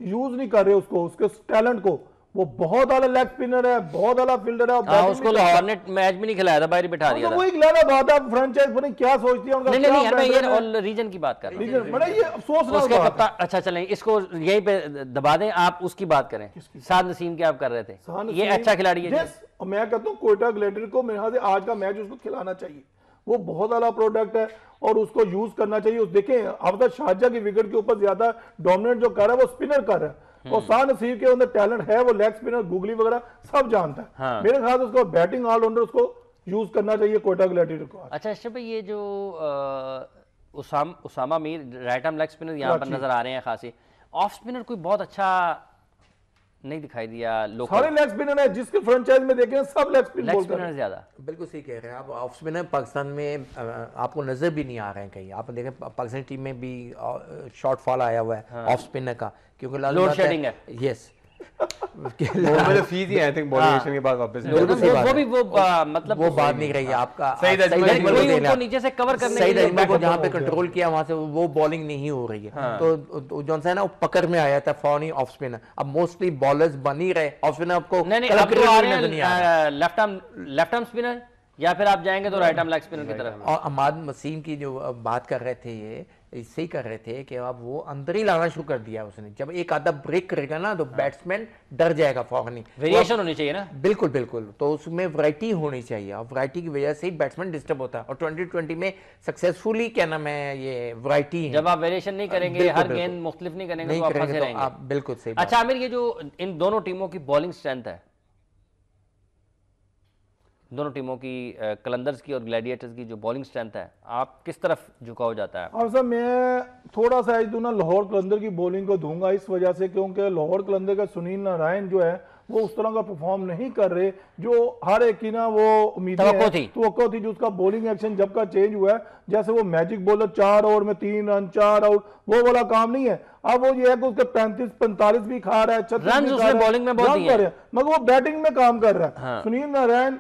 यूज नहीं कर रहे, उसको, उसके टैलेंट को। वो बहुत आला लेग स्पिनर है, बहुत आला फील्डर है,
हाँ, उसको लाहौर ने मैच भी नहीं खिलाया था, बाहर बिठा दिया था।
वो एक लाना बात है, फ्रेंचाइज बने क्या सोचती है उनका।
नहीं नहीं यार, मैं ये ऑल रीजन की बात कर रहा हूँ,
बड़ा ये अफसोस
उसके कप्तान। अच्छा चलें, इसको यहीं पे दबा दें, आप उसकी बात करें। साद नसीम की आप कर रहे थे, ये अच्छा खिलाड़ी है।
मैं कहता हूँ कोयटा ग्लेडिएटर को मेरे ख्याल से आज का मैच उसको खिलाना चाहिए, वो बहुत आला प्रोडक्ट है और उसको यूज करना चाहिए। देखें अब तक शारजा की विकेट के ऊपर ज्यादा डोमिनेट जो कर रहा है वो स्पिनर कर रहा है, और साद नसीम के अंदर टैलेंट है, वो लेग स्पिनर गुगली वगैरह सब जानता है।
हाँ।
मेरे ख्याल से उसको बैटिंग ऑलराउंडर उसको यूज करना चाहिए कोयटा ग्लेडिएटर को।
अच्छा अशरफ भाई, ये जो Usama Mir right arm leg spinner यहाँ पर नजर आ रहे हैं खासी, ऑफ स्पिनर कोई बहुत अच्छा नहीं दिखाई दिया।
सारे लेग स्पिनर है जिसके फ्रेंचाइज में देखें सब लेग स्पिनर
ज्यादा।
बिल्कुल सही कह रहे हैं आप। ऑफ स्पिनर पाकिस्तान में आपको नजर भी नहीं आ रहे हैं कहीं। आप देखें पाकिस्तानी टीम में भी शॉर्ट फॉल आया हुआ है ऑफ स्पिनर का, क्योंकि
लोड शेडिंग है।
यस
मतलब fees he I think bowling के बाद वापस
वो भी वो मतलब
वो बात नहीं रही है आपका।
सईद अजमल
को नीचे से कवर करने
सईद अजमल को जहाँ पे कंट्रोल किया वहां से वो बॉलिंग नहीं हो रही है। तो जॉन है ना, वो पकड़ में आया था फौनी ऑफ स्पिनर। अब मोस्टली बॉलर्स बन ही रहे ऑफ स्पिनर, आपको
लेफ्ट आर्म स्पिनर या फिर आप जाएंगे तो राइट आर्म लेग स्पिनर की तरफ।
और अमाद वसीम की जो बात कर रहे थे, ये इससे ही कर रहे थे कि अब वो अंदर ही लाना शुरू कर दिया उसने। जब एक आधा ब्रेक करेगा ना तो बैट्समैन डर जाएगा फौरनी।
वेरिएशन होनी चाहिए ना।
बिल्कुल बिल्कुल, तो उसमें वैरायटी होनी चाहिए और वैरायटी की वजह से ही बैट्समैन डिस्टर्ब होता है। और 2020 में सक्सेसफुली क्या नाम है, ये वैरायटी है।
जब आप वेरिएशन नहीं करेंगे, हर गेंद मुख्तलिफ नहीं करेंगे तो आप फंसे रहेंगे।
आप बिल्कुल सही।
अच्छा आमिर, ये जो इन दोनों टीमों की बॉलिंग स्ट्रेंथ है, दोनों टीमों की कलंदर्स की और ग्लैडिएटर्स की जो बॉलिंग स्ट्रेंथ है, आप किस तरफ झुकाव जाता है?
अब सर मैं थोड़ा सा इस ना लाहौर कलंदर की बॉलिंग को दूंगा इस वजह से क्योंकि लाहौर कलंदर का सुनील नारायण जो है वो उस तरह का परफॉर्म नहीं कर रहे जो हर एक की ना वो उम्मीदें तवक्को थी जो उसका बॉलिंग एक्शन जब का चेंज हुआ है। जैसे वो मैजिक बॉलर 4 ओवर में 3 रन 4 आउट, वो वाला काम नहीं है। अब वो ये है कि उसके 35-45 भी खा रहा है, 36
उसमें बॉलिंग में बहुत है,
मगर वो बैटिंग में काम कर रहा है।
हाँ।
सुनील नारायण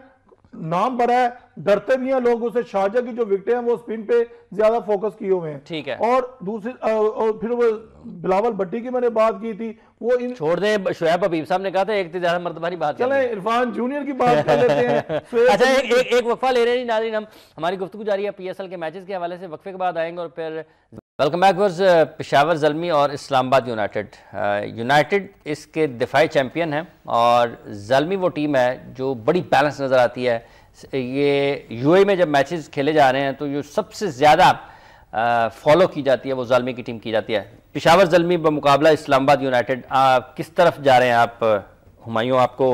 नाम बड़ा है, डरते भी हैं लोग उससे। शारजा की जो विकेटें हैं वो स्पिन पे ज्यादा फोकस किए हुए हैं।
ठीक है।
और दूसरी और फिर वो बिलावल भट्टी की मैंने बात की थी, वो इन
छोड़ दें, शुएब हबीब साहब ने कहा था एक ज्यादा मर्तबा की बात।
चलें इरफान जूनियर की बात कर लेते हैं।
अच्छा एक वक्फा ले रहे हैं नाज़रीन, हम हमारी गुफ्तगू जारी है पीएसएल के मैचेस के हवाले से। वक्फे के बाद आएंगे और फिर वेलकम बैक वर्स। पेशावर ज़ल्मी और इस्लामाबाद यूनाइटेड इसके दिफाई चैंपियन हैं और ज़ल्मी वो टीम है जो बड़ी बैलेंस नज़र आती है। ये यूएई में जब मैचेस खेले जा रहे हैं तो जो सबसे ज़्यादा फॉलो की जाती है वो ज़ल्मी की टीम की जाती है। पेशावर ज़ल्मी बमुकाबला इस्लामाबाद यूनाइटेड, किस तरफ जा रहे हैं आप हुमायूं? आपको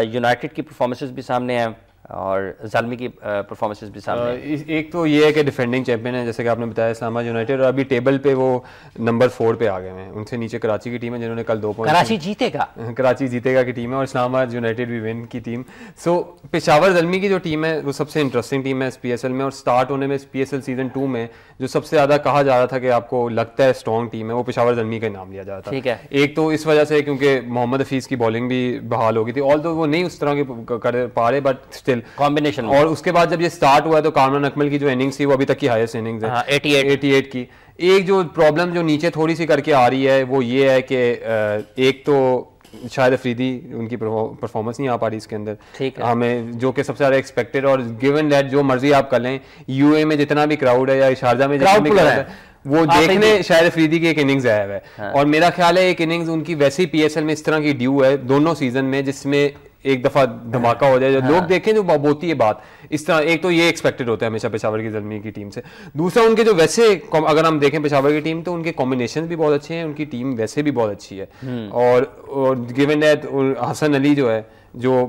यूनाइटेड की परफॉर्मेंसेस भी सामने हैं, और ज़ल्मी की परफॉर्मेंसेस भी सामने।
एक तो ये है कि डिफेंडिंग चैंपियन है, जैसे कि आपने बताया इस्लामाबाद यूनाइटेड, और अभी टेबल पे वो नंबर 4 पे आ गए हैं। उनसे नीचे कराची की टीम है जिन्होंने कल 2 पॉइंट,
कराची जीतेगा,
कराची जीतेगा की टीम है, और इस्लामाबाद यूनाइटेड भी विन की टीम। सो पेशावर ज़ल्मी की जो टीम है वो सबसे इंटरेस्टिंग टीम है इस PSL में, और स्टार्ट होने में इस PSL सीजन 2 में जो सबसे ज़्यादा कहा जा रहा था कि आपको लगता है स्ट्रॉन्ग टीम है, वो पेशावर ज़ल्मी का नाम लिया जा रहा था।
ठीक है।
एक तो इस वजह से क्योंकि मोहम्मद हफीज़ की बॉलिंग भी बहाल हो गई थी, ऑल तो वो नहीं उस तरह की कर पा रहे, बट स्टिल
कॉम्बिनेशन।
और उसके बाद जब ये स्टार्ट हुआ तो कामरान अकमल की जो इनिंग्स थी वो अभी तक की हाईएस्ट इनिंग्स है, 88 की। एक जो प्रॉब्लम जो नीचे थोड़ी सी करके आ रही है वो ये है कि एक तो शायद अफरीदी उनकी परफॉर्मेंस नहीं आ पा रही इसके अंदर,
ठीक है,
हमें जो कि सबसे ज़्यादा एक्सपेक्टेड, और गिवन दैट जो मर्जी आप कर लें, UAE में जितना भी क्राउड है या शारजा में जितना भी क्राउड है वो देखने शायद अफरीदी की एक इनिंग्स आया हुआ है। हाँ। और मेरा ख्याल है एक इनिंग्स उनकी वैसे ही PSL में इस तरह की ड्यू है दोनों सीजन में, जिसमें एक दफा धमाका हो जाए, जो लोग देखें जो होती है बात इस तरह। एक तो ये एक्सपेक्टेड होता है हमेशा पेशावर की ज़ल्मी की टीम से। दूसरा उनके जो वैसे अगर हम देखें पेशावर की टीम तो उनके कॉम्बिनेशन भी बहुत अच्छे हैं, उनकी टीम वैसे भी बहुत अच्छी है। और गिवन दैट हसन अली जो है जो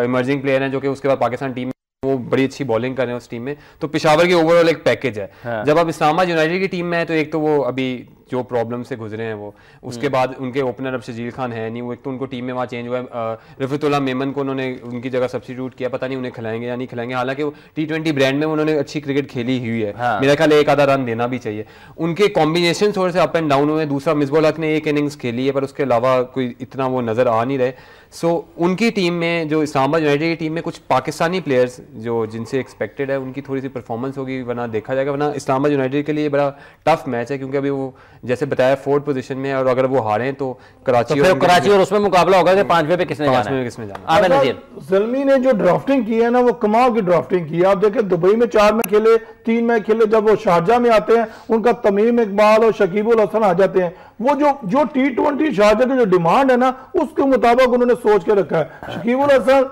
इमर्जिंग प्लेयर है, जो कि उसके बाद पाकिस्तान टीम वो बड़ी अच्छी बॉलिंग कर रहे हैं उस टीम में, तो पेशावर की ओवरऑल एक पैकेज है। हाँ। जब आप इस्लामाबाद यूनाइटेड की टीम में है तो एक तो वो अभी जो प्रॉब्लम से गुजरे हैं वो, उसके बाद उनके ओपनर अब शजील खान है नहीं, वो एक तो उनको टीम में वहाँ चेंज हुआ है, रफीतुल्लाह मेमन को उन्होंने उनकी जगह सब्स्टिट्यूट किया, पता नहीं उन्हें खिलाएंगे या नहीं खिलाएंगे, हालांकि वो T20 ब्रांड में उन्होंने अच्छी क्रिकेट खेली हुई है। हाँ। मेरा ख्याल एक आधा रन देना भी चाहिए। उनके कॉम्बिनेशन थोड़े से अप एंड डाउन हुए। दूसरा मिसबाह हक ने एक इनिंग्स खेली है पर उसके अलावा कोई इतना वो नज़र आ नहीं रहे। सो उनकी टीम में जो इस्लामाबाद यूनाइटेड की टीम में कुछ पाकिस्तानी प्लेयर्स जो जिनसे एक्सपेक्टेड है उनकी थोड़ी सी परफॉर्मेंस होगी, वरना देखा जाएगा, वरना इस्लामाबाद यूनाइटेड के लिए बड़ा टफ मैच है, क्योंकि अभी वो जैसे बताया 4th पोजीशन में है, और अगर वो हारें तो कराची
और उसमें मुकाबला होगा कि 5वें पे किसने जाना है।
ज़ल्मी ने जो ड्राफ्टिंग की है ना वो कमाल की ड्राफ्टिंग की है। आप देखें दुबई में 4 मैच खेले, 3 मैच खेले, जब वो शारजा में आते हैं उनका तमीम इकबाल और शकीबुल हसन आ जाते हैं। वो जो T20 शारजा की जो डिमांड है ना उसके मुताबिक उन्होंने सोच के रखा है। शकीबुल हसन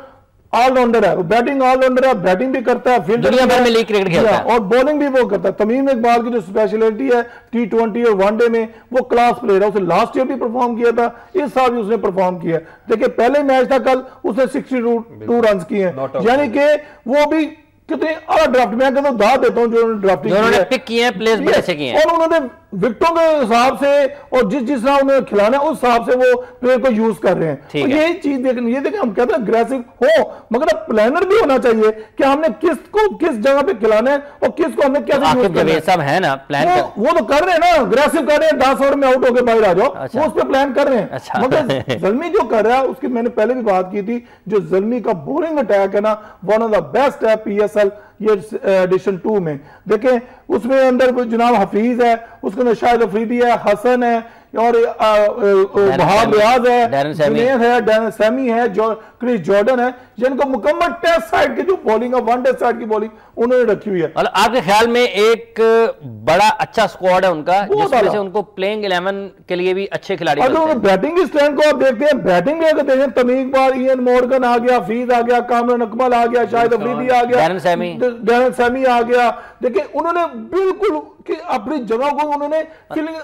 ऑलराउंडर है, वो बैटिंग ऑलराउंडर है, बैटिंग भी करता है, फील्डिंग
दुनिया भर में लीग क्रिकेट खेलता है
और बॉलिंग भी वो करता है। तमीम इकबाल की जो स्पेशलिटी है T20 और वनडे में वो क्लास प्लेयर है। उसने लास्ट ईयर भी परफॉर्म किया था, इस साल भी उसने परफॉर्म किया। देखिए पहले मैच था कल, उसने 62 रन किए हैं, यानी कि वो भी कितने ड्राफ्ट में बता देता हूं जो ड्राफ्टिंग
पिक किए हैं, प्लेस बड़े अच्छे किए हैं,
और उन्होंने विकेटों के हिसाब से और जिस तरह उन्हें खिलाना है उस हिसाब से वो प्लेयर को यूज कर रहे हैं। तो यही चीज देखनी, ये देखें हम कहते हैं अग्रेसिव हो, मगर प्लानर भी होना चाहिए कि हमने किसको किस जगह पे खिलाना है और किसको हमने कैसे यूज करना है।
सब है ना प्लान,
वो तो कर रहे हैं ना, अग्रेसिव कर रहे हैं, 10 ओवर में आउट होकर बाहर आ जाओ, वो उस पर प्लान कर रहे हैं। मगर ज़ल्मी जो कर रहा है उसकी मैंने पहले भी बात की थी, जो ज़ल्मी का बॉलिंग अटैक है ना वन ऑफ द बेस्ट है PSL ये एडिशन 2 में। देखें उसमें अंदर जनाब हफीज है, उसके अंदर शाहिद अफरीदी है, हसन है और वहाब रियाज है, जुनैद है, डैनियल सैमी है, क्रिस जॉर्डन है, जिनको मुकम्मल टेस्ट साइड की जो बॉलिंग है, वनडे साइड की बॉलिंग उन्होंने रखी हुई है।
और आपके ख्याल में एक बड़ा अच्छा स्क्वाड है उनका, जिसमें से उनको प्लेइंग 11 के लिए भी अच्छे खिलाड़ी मिलते हैं।
बैटिंग की स्ट्रेंथ को आप देखते हैं, बैटिंग भी अगर देखें तमीम इकबाल, इयन मॉर्गन आ गया, हफीज आ गया, कामरान अकमल आ गया, शाहिद अफरीदी आ गया, डैनियल सैमी आ गया। देखिए उन्होंने बिल्कुल कि अपनी जगह को उन्होंने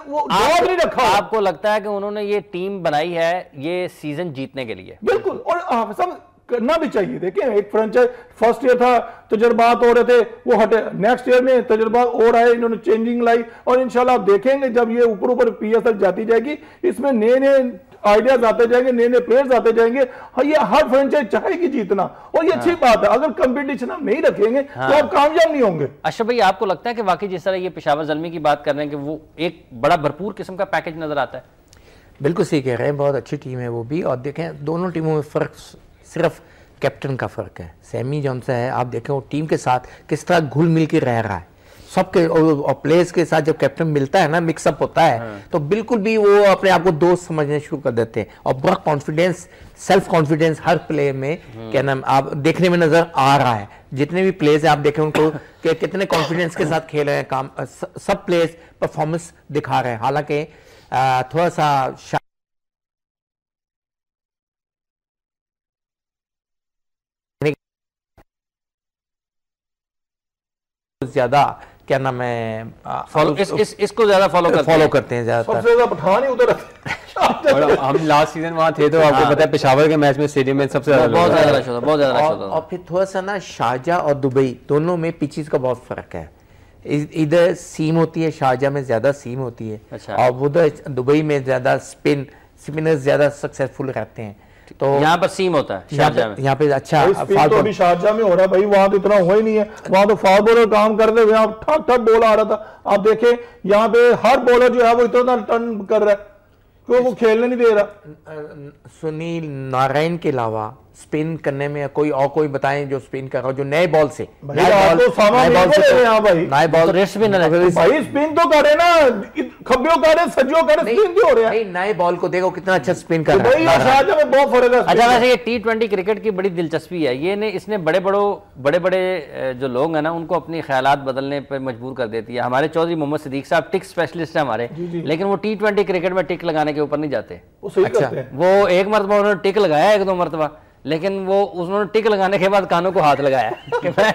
वो नहीं रखा।
आपको लगता है कि उन्होंने ये टीम बनाई है ये सीजन जीतने के लिए?
बिल्कुल, और सब करना भी चाहिए। देखिए एक फ्रेंचाइज फर्स्ट ईयर था, तजुर्बात हो रहे थे, वो हटे, नेक्स्ट ईयर में तजुर्बात और आए, इन्होंने चेंजिंग लाई, और इंशाल्लाह आप देखेंगे जब ये ऊपर ऊपर PSL जाती जाएगी, इसमें नए नए आइडियाज आते जाएंगे, नए नए प्लेयर्स आते जाएंगे। ये हर फ्रेंचाइज चाहेगी जीतना, और ये अच्छी बात है। अगर कंपटीशन हम नहीं रखेंगे तो आप कामयाब नहीं होंगे।
अशरफ भाई, आपको लगता है कि वाकई जिस तरह ये पेशावर ज़ल्मी की बात कर रहे हैं कि वो एक बड़ा भरपूर किस्म का पैकेज नजर आता है?
बिल्कुल सही कह रहे हैं, बहुत अच्छी टीम है वो भी। और देखें दोनों टीमों में फ़र्क सिर्फ कैप्टन का फ़र्क है। सैमी जौन सा है, आप देखें वो टीम के साथ किस तरह घुल मिल के रह रहा है सबके, और प्लेयर्स के साथ जब कैप्टन मिलता है ना, मिक्सअप होता है, तो बिल्कुल भी वो अपने आप को दोस्त समझने शुरू कर देते हैं। और बड़ा कॉन्फिडेंस, सेल्फ कॉन्फिडेंस हर प्ले में क्या नाम आप देखने में नजर आ रहा है। जितने भी प्लेयर्स हैं आप देखें उनको कि कितने कॉन्फिडेंस के साथ खेल रहे हैं, काम सब प्लेयर्स परफॉर्मेंस दिखा रहे हैं। हालांकि थोड़ा सा ज्यादा क्या नाम है
इसको ज्यादा फॉलो करते हैं
ज्यादातर, सबसे ज्यादा पठान ही उधर
और हम लास्ट सीजन वहाँ थे तो आपको पता है पेशावर के मैच में स्टेडियम में सबसे
बहुत
ज्यादा
ज्यादा रश होता, बहुत ज्यादा रश होता।
और फिर थोड़ा सा ना शारजा और दुबई दोनों में पिचेस का बहुत फर्क है। इधर सीम होती है, शारजा में ज्यादा सीम होती है,
अच्छा।
और उधर दुबई में ज्यादा स्पिनर्स ज्यादा सक्सेसफुल रहते हैं। तो
यहाँ पर सीम होता है शारजा में।
यहाँ पे अच्छा
स्पिन तो अभी शारजा में हो रहा है भाई, वहां तो इतना हुआ ही नहीं है, वहां तो फास्ट बॉलर काम करते हुए यहाँ ठक ठक बॉल आ रहा था। आप देखें यहाँ पे हर बॉलर जो है वो इतना टर्न कर रहा है, क्यों वो खेलने नहीं दे रहा।
सुनील नारायण के अलावा स्पिन करने में कोई बताएं जो स्पिन कर रहा हो, जो नए बॉल से
भाई आप तो सामान नहीं बोल रहे हैं भाई,
नए बॉल
तो रेस्ट भी न रहे।
भाई स्पिन तो करे ना, खब्बियों करे सज्जियों करे, स्पिन क्यों हो रहा है?
नहीं, नए बॉल को देखो कितना अच्छा स्पिन कर
भाई
रहा है।
शारजा में बहुत फर्क है।
अच्छा, वैसे ये T20 क्रिकेट की बड़ी दिलचस्पी है, ये ने इसने बड़े बड़े जो लोग हैं ना उनको अपनी ख्यालात बदलने पर मजबूर कर देती है। हमारे चौधरी मोहम्मद सिद्दीक साहब टिक स्पेशलिस्ट है हमारे, लेकिन वो T20 क्रिकेट में टिक लगाने के ऊपर नहीं जाते।
वो सही करते हैं।
वो एक मरतबा उन्होंने टिक लगाया, एक दो मरतबा, लेकिन वो उन्होंने टिक लगाने के बाद कानों को हाथ लगाया कि मैं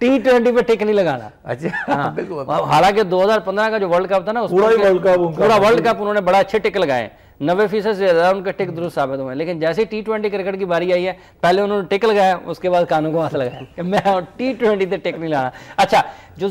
T20 पे टिक नहीं लगाना।
अच्छा, बिल्कुल।
हालांकि 2015 का जो वर्ल्ड कप था ना,
पूरा
वर्ल्ड कप उन्होंने बड़ा अच्छे टिक लगाए, 90% से ज्यादा उनके टिक दुरुस्त साबित हुए। लेकिन जैसे ही T20 क्रिकेट की बारी आई है, पहले उन्होंने टिक लगाया, उसके बाद कानों को हाथ लगाया कि मैं T20 पे टिक नहीं लगाना। अच्छा, जो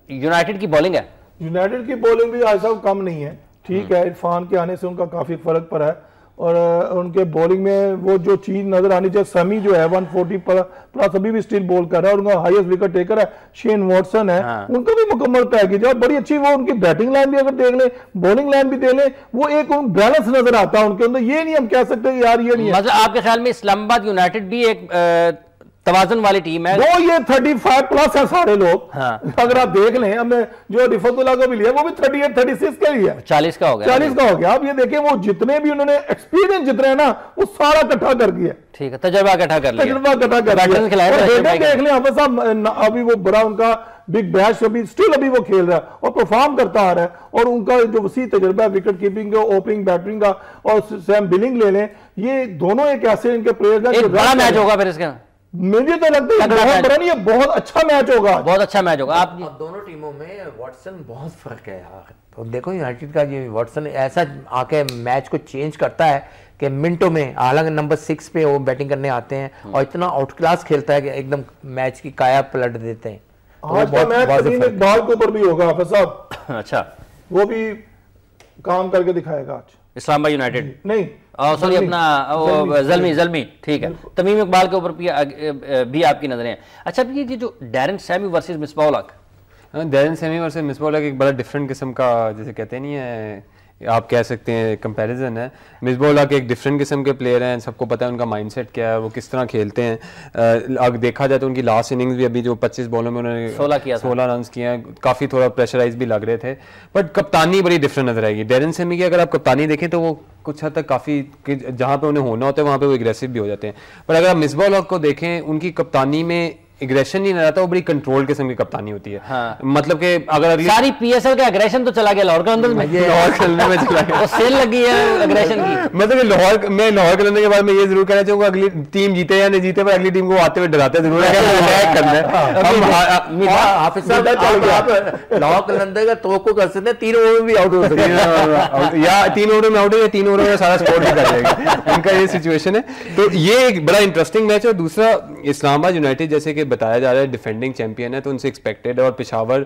यूनाइटेड की बॉलिंग है,
यूनाइटेड की बॉलिंग भी आज तक कम नहीं है, ठीक है। इरफान के आने से उनका काफी फर्क पड़ा है, और उनके बॉलिंग में वो जो चीज नजर आनी चाहिए, समी जो है 140 प्लस अभी भी स्टिल बॉल कर रहा है, उनका हाईएस्ट विकेट टेकर है शेन वॉटसन है। उनका भी मुकम्मल पैकेज है, बड़ी अच्छी वो उनकी बैटिंग लाइन भी अगर देख ले, बॉलिंग लाइन भी देख ले, वो एक बैलेंस नजर आता है उनके अंदर। ये नहीं हम कह सकते कि यार ये नहीं है।
मतलब आपके ख्याल में इस्लामाबाद यूनाइटेड भी एक तवाज़ुन वाली टीम है?
वो ये 35 प्लस है सारे लोग।
हाँ।
अगर आप देख लें, हमने जो रिफतुल्लाह को भी लिया वो भी 38 36 का ही है,
40 का हो गया,
40 का हो गया। आप ये देखें वो जितने भी उन्होंने एक्सपीरियंस जितने हैं ना, वो सारा इकट्ठा कर दिया,
ठीक है, तजुर्बा इकट्ठा कर लिया,
तजुर्बा इकट्ठा कर
बैटर्स खिलाए थे,
दिया। देख लें हाफिज साहब, अभी वो बड़ा उनका बिग बैश अभी स्टिल अभी वो खेल रहा है और परफॉर्म करता आ रहा है, और उनका जो वसी तजुर्बा है विकेट कीपिंग का, ओपनिंग बैटिंग का, और सैम बिलिंग ले लें, ये दोनों एक ऐसे इनके प्लेयर हैं।
एक बड़ा मैच होगा फिर इसका,
मुझे तो लगता है बहुत बड़ा नहीं है, बहुत अच्छा मैच होगा,
बहुत अच्छा मैच होगा। आप
दोनों टीमों में वाटसन बहुत फर्क है यार। तो देखो यूनाइटेड का ये वाटसन ऐसा आके मैच को चेंज करता है कि मिनटों में, हालांकि नंबर 6 पे वो बैटिंग करने आते हैं और इतना आउट क्लास खेलता है कि एकदम मैच की काया पलट देते हैं।
आज का मैच इकबाल के ऊपर भी होगा हाफिज साहब।
अच्छा,
वो भी काम करके दिखाएगा आज।
इस्लामाबाद यूनाइटेड
नहीं,
सॉरी, अपना जल्मी, ठीक है, तमीम इकबाल के ऊपर भी आपकी नजरें हैं। अच्छा, ये जो Darren Sami versus Misbah ul Haq,
Darren Sami versus Misbah ul Haq एक बड़ा डिफरेंट किस्म का, जैसे कहते नहीं है, आप कह सकते हैं कंपैरिजन है। मिसबाह उल हक एक डिफरेंट किस्म के प्लेयर हैं, सबको पता है उनका माइंडसेट क्या है, वो किस तरह खेलते हैं। अगर देखा जाए तो उनकी लास्ट इनिंग्स भी अभी जो 25 बॉलों में उन्होंने 16 रन किए हैं, काफ़ी थोड़ा प्रेशराइज भी लग रहे थे, बट कप्तानी बड़ी डिफरेंट नजर आएगी। डैरेन सैमी की अगर आप कप्तानी देखें तो वो कुछ हद तक काफ़ी, जहाँ पे उन्हें होना होता है वहाँ पे वो एग्रेसिव भी हो जाते हैं, पर अगर आप मिसबाह उल हक को देखें, उनकी कप्तानी में एग्रेशन नहीं रहता, वो बड़ी कंट्रोल किस्म की कप्तानी होती है।
हाँ।
मतलब कि अगर
सारी PSL का एग्रेशन तो चला गया लाहौर कलंदर्स में,
लाहौर खेलने में चला गया,
तो सेल लगी है एग्रेशन की।
मतलब लाहौर कलंदर के बारे में ये जरूर कहना चाहूंगा, अगली टीम जीते या नहीं जीते, पर अगली टीम को आते हुए डराते जरूर है कि अटैक करना है।
हाफिज साहब, आप लाहौर कलंदर का तवक्को कर सकते हैं 3 ओवर में भी आउट हो सकते हैं,
या 3 ओवर में आउट है, या 3 ओवर में सारा स्कोर भी कर देगा, इनका ये सिचुएशन है। तो ये एक बड़ा इंटरेस्टिंग मैच है। और दूसरा, इस्लामाबाद यूनाइटेड जैसे कि बताया जा रहा है डिफेंडिंग चैंपियन है, तो उनसे एक्सपेक्टेड है, और पेशावर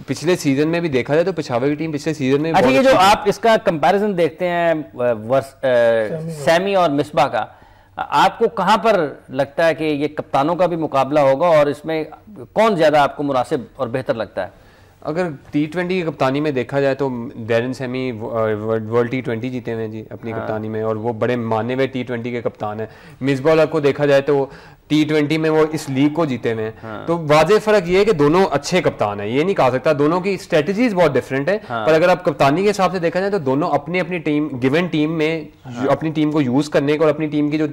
पिछले सीजन में भी देखा जाए तो पेशावर की टीम पिछले सीजन में।
अच्छा, ये जो आप इसका कंपैरिजन देखते हैं सैमी और मिसबाह का, आपको कहां पर लगता है कि ये कप्तानों का भी मुकाबला होगा, और इसमें कौन ज्यादा आपको मुनासिब और बेहतर लगता है?
अगर T20 की कप्तानी में देखा जाए तो डैरेन सैमी वर्ल्ड T20 जीते हुए हैं जी अपनी कप्तानी में, और वो बड़े माने हुए T20 के कप्तान हैं। मिसबाह उल हक को देखा जाए तो T20 में वो इस लीग को जीते हुए हैं। तो वाज़ेह फर्क ये है कि दोनों अच्छे कप्तान हैं, ये नहीं कहा सकता, दोनों की स्ट्रेटजीज बहुत डिफरेंट है। पर अगर आप कप्तानी के हिसाब से देखा जाए तो दोनों अपनी अपनी टीम, गिवन टीम में अपनी टीम को यूज करने का और अपनी टीम की जो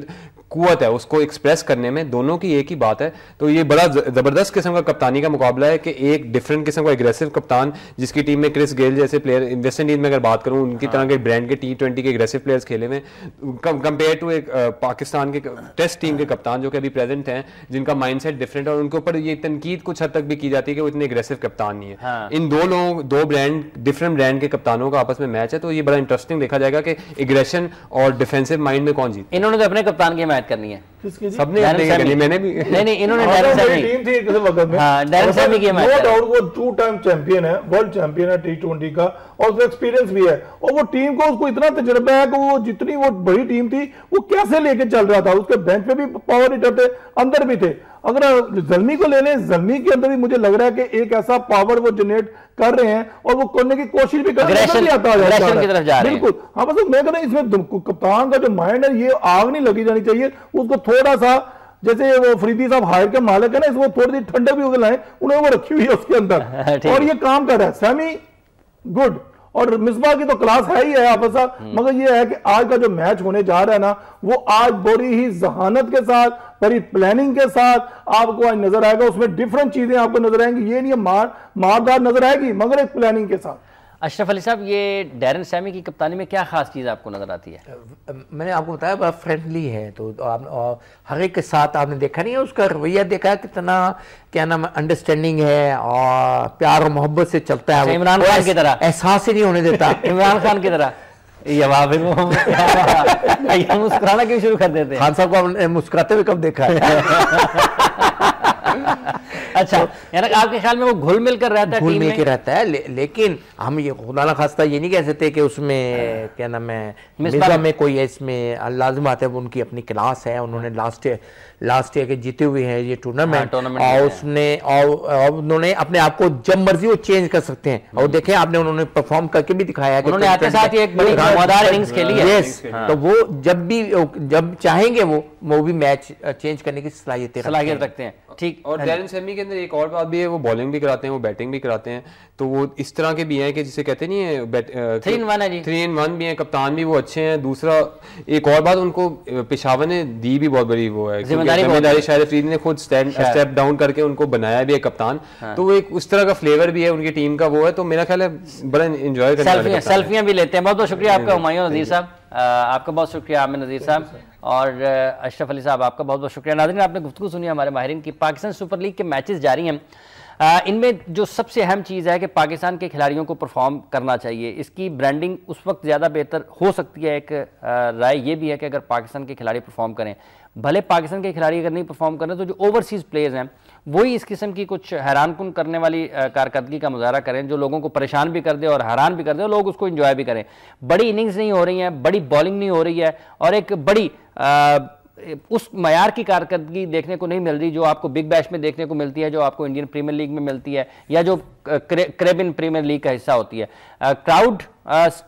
कुव्वत है उसको एक्सप्रेस करने में, दोनों की एक ही बात है। तो ये बड़ा ज़बरदस्त किस्म का कप्तानी का मुकाबला है कि एक डिफरेंट किस्म का एग्रेसिव कप्तान, जिसकी टीम में क्रिस गेल जैसे प्लेयर, वेस्ट इंडीज में अगर बात करूँ उनकी तरह के ब्रांड के T20 के एग्रेसिव प्लेयर्स खेले हुए, कंपेयर टू एक पाकिस्तान के टेस्ट टीम के कप्तान जो कि अभी प्रेजेंट हैं, जिनका माइंडसेट डिफरेंट है और उनके ऊपर ये तनकीद कुछ हद तक भी की जाती है कि वो इतने एग्रेसिव कप्तान नहीं है। इन दो ब्रांड, डिफरेंट ब्रांड के कप्तानों का आपस में मैच है, तो ये बड़ा इंटरेस्टिंग देखा जाएगा कि एग्रेशन और डिफेंसिव माइंड में कौन जीते।
इन्होंने तो अपने कप्तान की हिमायत करनी है,
सबने मैंने भी
नहीं इन्होंने
टीम थी किसी वक्त में,
डैरेन सैमी की हिमायत
नो डाउट वो 2 टाइम चैंपियन है, वर्ल्ड चैंपियन है T20 का, और उसका एक्सपीरियंस भी है, और वो टीम को उसको इतना तजुर्बा है कि वो जितनी वो बड़ी टीम थी वो कैसे लेके चल रहा था। उसके बेंच पे भी पावर हिटर थे, अंदर भी थे। अगर जल्मी को ले लें, जल्मी के अंदर भी मुझे लग रहा है कि एक ऐसा पावर वो जनरेट कर रहे हैं और वो करने की कोशिश भी कर रहे हैं, बिल्कुल। हाँ, बस मैं कह रहा हूं इसमें कप्तान का जो माइंड है ये आग नहीं लगी जानी चाहिए उसको, थोड़ा सा जैसे वो फरीदी साहब हायर के मालिक है ना, इसको थोड़ी सी ठंडक भी उगल है, उन्हें वो रखी हुई है उसके अंदर और ये काम कर रहा है। सैमी गुड, और मिसबा की तो क्लास है ही है आपस में, मगर ये है कि आज का जो मैच होने जा रहा है ना, वो आज बड़ी ही जहानत के साथ, बड़ी प्लानिंग के साथ आपको आज नजर आएगा। उसमें डिफरेंट चीजें आपको नजर आएंगी, ये नहीं मारदार नजर आएगी, मगर एक प्लानिंग के साथ।
अशरफ अली साहब, ये डैरेन सैमी की कप्तानी में क्या खास चीज़ आपको नजर आती है?
मैंने आपको बताया बड़ा फ्रेंडली है, तो आप हर एक के साथ आपने देखा नहीं है, उसका रवैया देखा है कितना, क्या नाम, अंडरस्टैंडिंग है और प्यार और मोहब्बत से चलता है।
इमरान खान की तरह
एहसास ही नहीं होने देता।
इमरान खान की तरह मुस्कुराना क्यों शुरू कर देते हैं?
खान साहब को मुस्कुराते हुए कब देखा है?
अच्छा, यानी आपके ख्याल में वो घुल मिल कर रहता है,
घुल मिल के रहता है, लेकिन हम ये खुदा ना खास्ता ये नहीं कह सकते कि उसमें क्या नाम है, मिसबा में कोई है, इसमें लाजिम आता है, वो उनकी अपनी क्लास है। उन्होंने लास्ट ईयर के जीते हुए हैं ये टूर्नामेंट, और उसने और उन्होंने अपने आप को जब मर्जी वो चेंज कर सकते हैं, और देखें आपने उन्होंने परफॉर्म करके भी दिखाया कि
उन्होंने आपके साथ एक बड़ी शानदार इनिंग्स खेली है।
यस, तो वो जब चाहेंगे वो भी मैच चेंज करने की सलाहियत
रखते हैं। ठीक,
और डैरेन सैमी के अंदर एक और बात भी है, वो बॉलिंग भी कराते हैं, वो बैटिंग भी कराते हैं, तो वो इस तरह के भी हैं कि जिसे कहते नहीं है
3-in-1 है जी,
3-in-1 भी हैं, कप्तान भी वो अच्छे हैं। दूसरा एक और बात उनको पेशावर ने दी भी बहुत बड़ी वो है, जिम्मेदारी शाहिद अफरीदी ने खुद स्टेप डाउन करके उनको बनाया भी है कप्तान। तो वो एक उस तरह का फ्लेवर भी है उनकी टीम का, वो है, तो मेरा ख्याल है बड़ा एंजॉय करने वाले।
सेल्फियां भी लेते हैं। बहुत बहुत शुक्रिया आपका हुमायूं नज़ीर साहब, आपका बहुत शुक्रिया आमिर नज़ीर साहब, और अशरफ अली साहब आपका बहुत बहुत शुक्रिया। नाज़रीन, आपने गुफ्तगू सुनी हमारे माहिरीन की। पाकिस्तान सुपर लीग के मैचेस जारी हैं, इनमें जो सबसे अहम चीज़ है कि पाकिस्तान के खिलाड़ियों को परफॉर्म करना चाहिए। इसकी ब्रांडिंग उस वक्त ज़्यादा बेहतर हो सकती है। एक राय ये भी है कि अगर पाकिस्तान के खिलाड़ी परफॉर्म करें, भले पाकिस्तान के खिलाड़ी अगर नहीं परफॉर्म करें तो जो ओवरसीज़ प्लेयर्स हैं वही इस किस्म की कुछ हैरानकुन करने वाली कारकर्दगी का मुजाहरा करें, जो लोगों को परेशान भी कर दे और हैरान भी कर दे और लोग उसको एंजॉय भी करें। बड़ी इनिंग्स नहीं हो रही हैं, बड़ी बॉलिंग नहीं हो रही है, और एक बड़ी उस मयार की कारकर्दगी देखने को नहीं मिल रही जो आपको बिग बैश में देखने को मिलती है, जो आपको इंडियन प्रीमियर लीग में मिलती है, या जो कैरेबियन प्रीमियर लीग का हिस्सा होती है। क्राउड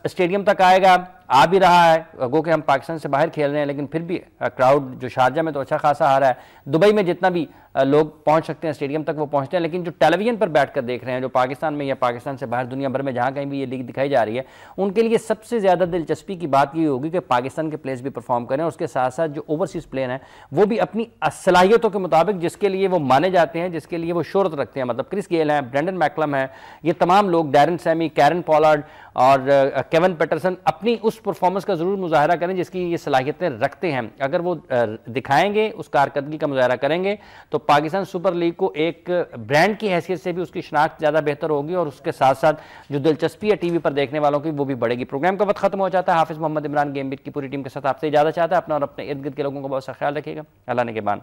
स्टेडियम तक आएगा, आ भी रहा है, गो कि हम पाकिस्तान से बाहर खेल रहे हैं, लेकिन फिर भी क्राउड जो शारजा में तो अच्छा खासा आ रहा है। दुबई में जितना भी लोग पहुंच सकते हैं स्टेडियम तक वो पहुंचते हैं, लेकिन जो टेलीविजन पर बैठकर देख रहे हैं, जो पाकिस्तान में या पाकिस्तान से बाहर दुनिया भर में जहां कहीं भी ये लीग दिखाई जा रही है, उनके लिए सबसे ज़्यादा दिलचस्पी की बात ये होगी कि पाकिस्तान के प्लेयर्स भी परफॉर्म करें, और उसके साथ साथ जो ओवरसीज प्लेयर हैं वो भी अपनी सलाहियतों के मुताबिक, जिसके लिए वो माने जाते हैं, जिसके लिए वो शोहरत रखते हैं, मतलब क्रिस गेल हैं, ब्रेंडन मैकलम है, ये तमाम लोग, डैरेन सैमी, कैरन पोलार्ड और केवन पैटरसन, अपनी उस परफॉर्मेंस का ज़रूर मुजाहरा करें जिसकी ये सलाहियतें रखते हैं। अगर वो दिखाएंगे, उस कारकर्दगी का मुजाहरा करेंगे, तो पाकिस्तान सुपर लीग को एक ब्रांड की हैसियत से भी उसकी शनाख्त ज़्यादा बेहतर होगी, और उसके साथ साथ जो दिलचस्पी है टीवी पर देखने वालों की वो भी बढ़ेगी। प्रोग्राम का वक्त खत्म हो जाता है। हाफिज़ मोहम्मद इमरान गेम बीट की पूरी टीम के साथ आपसे इजाज़त चाहता है। अपना और अपने इर्द गिर्द के लोगों का बहुत सा ख्याल रखिएगा। अल्लाह ने के बान।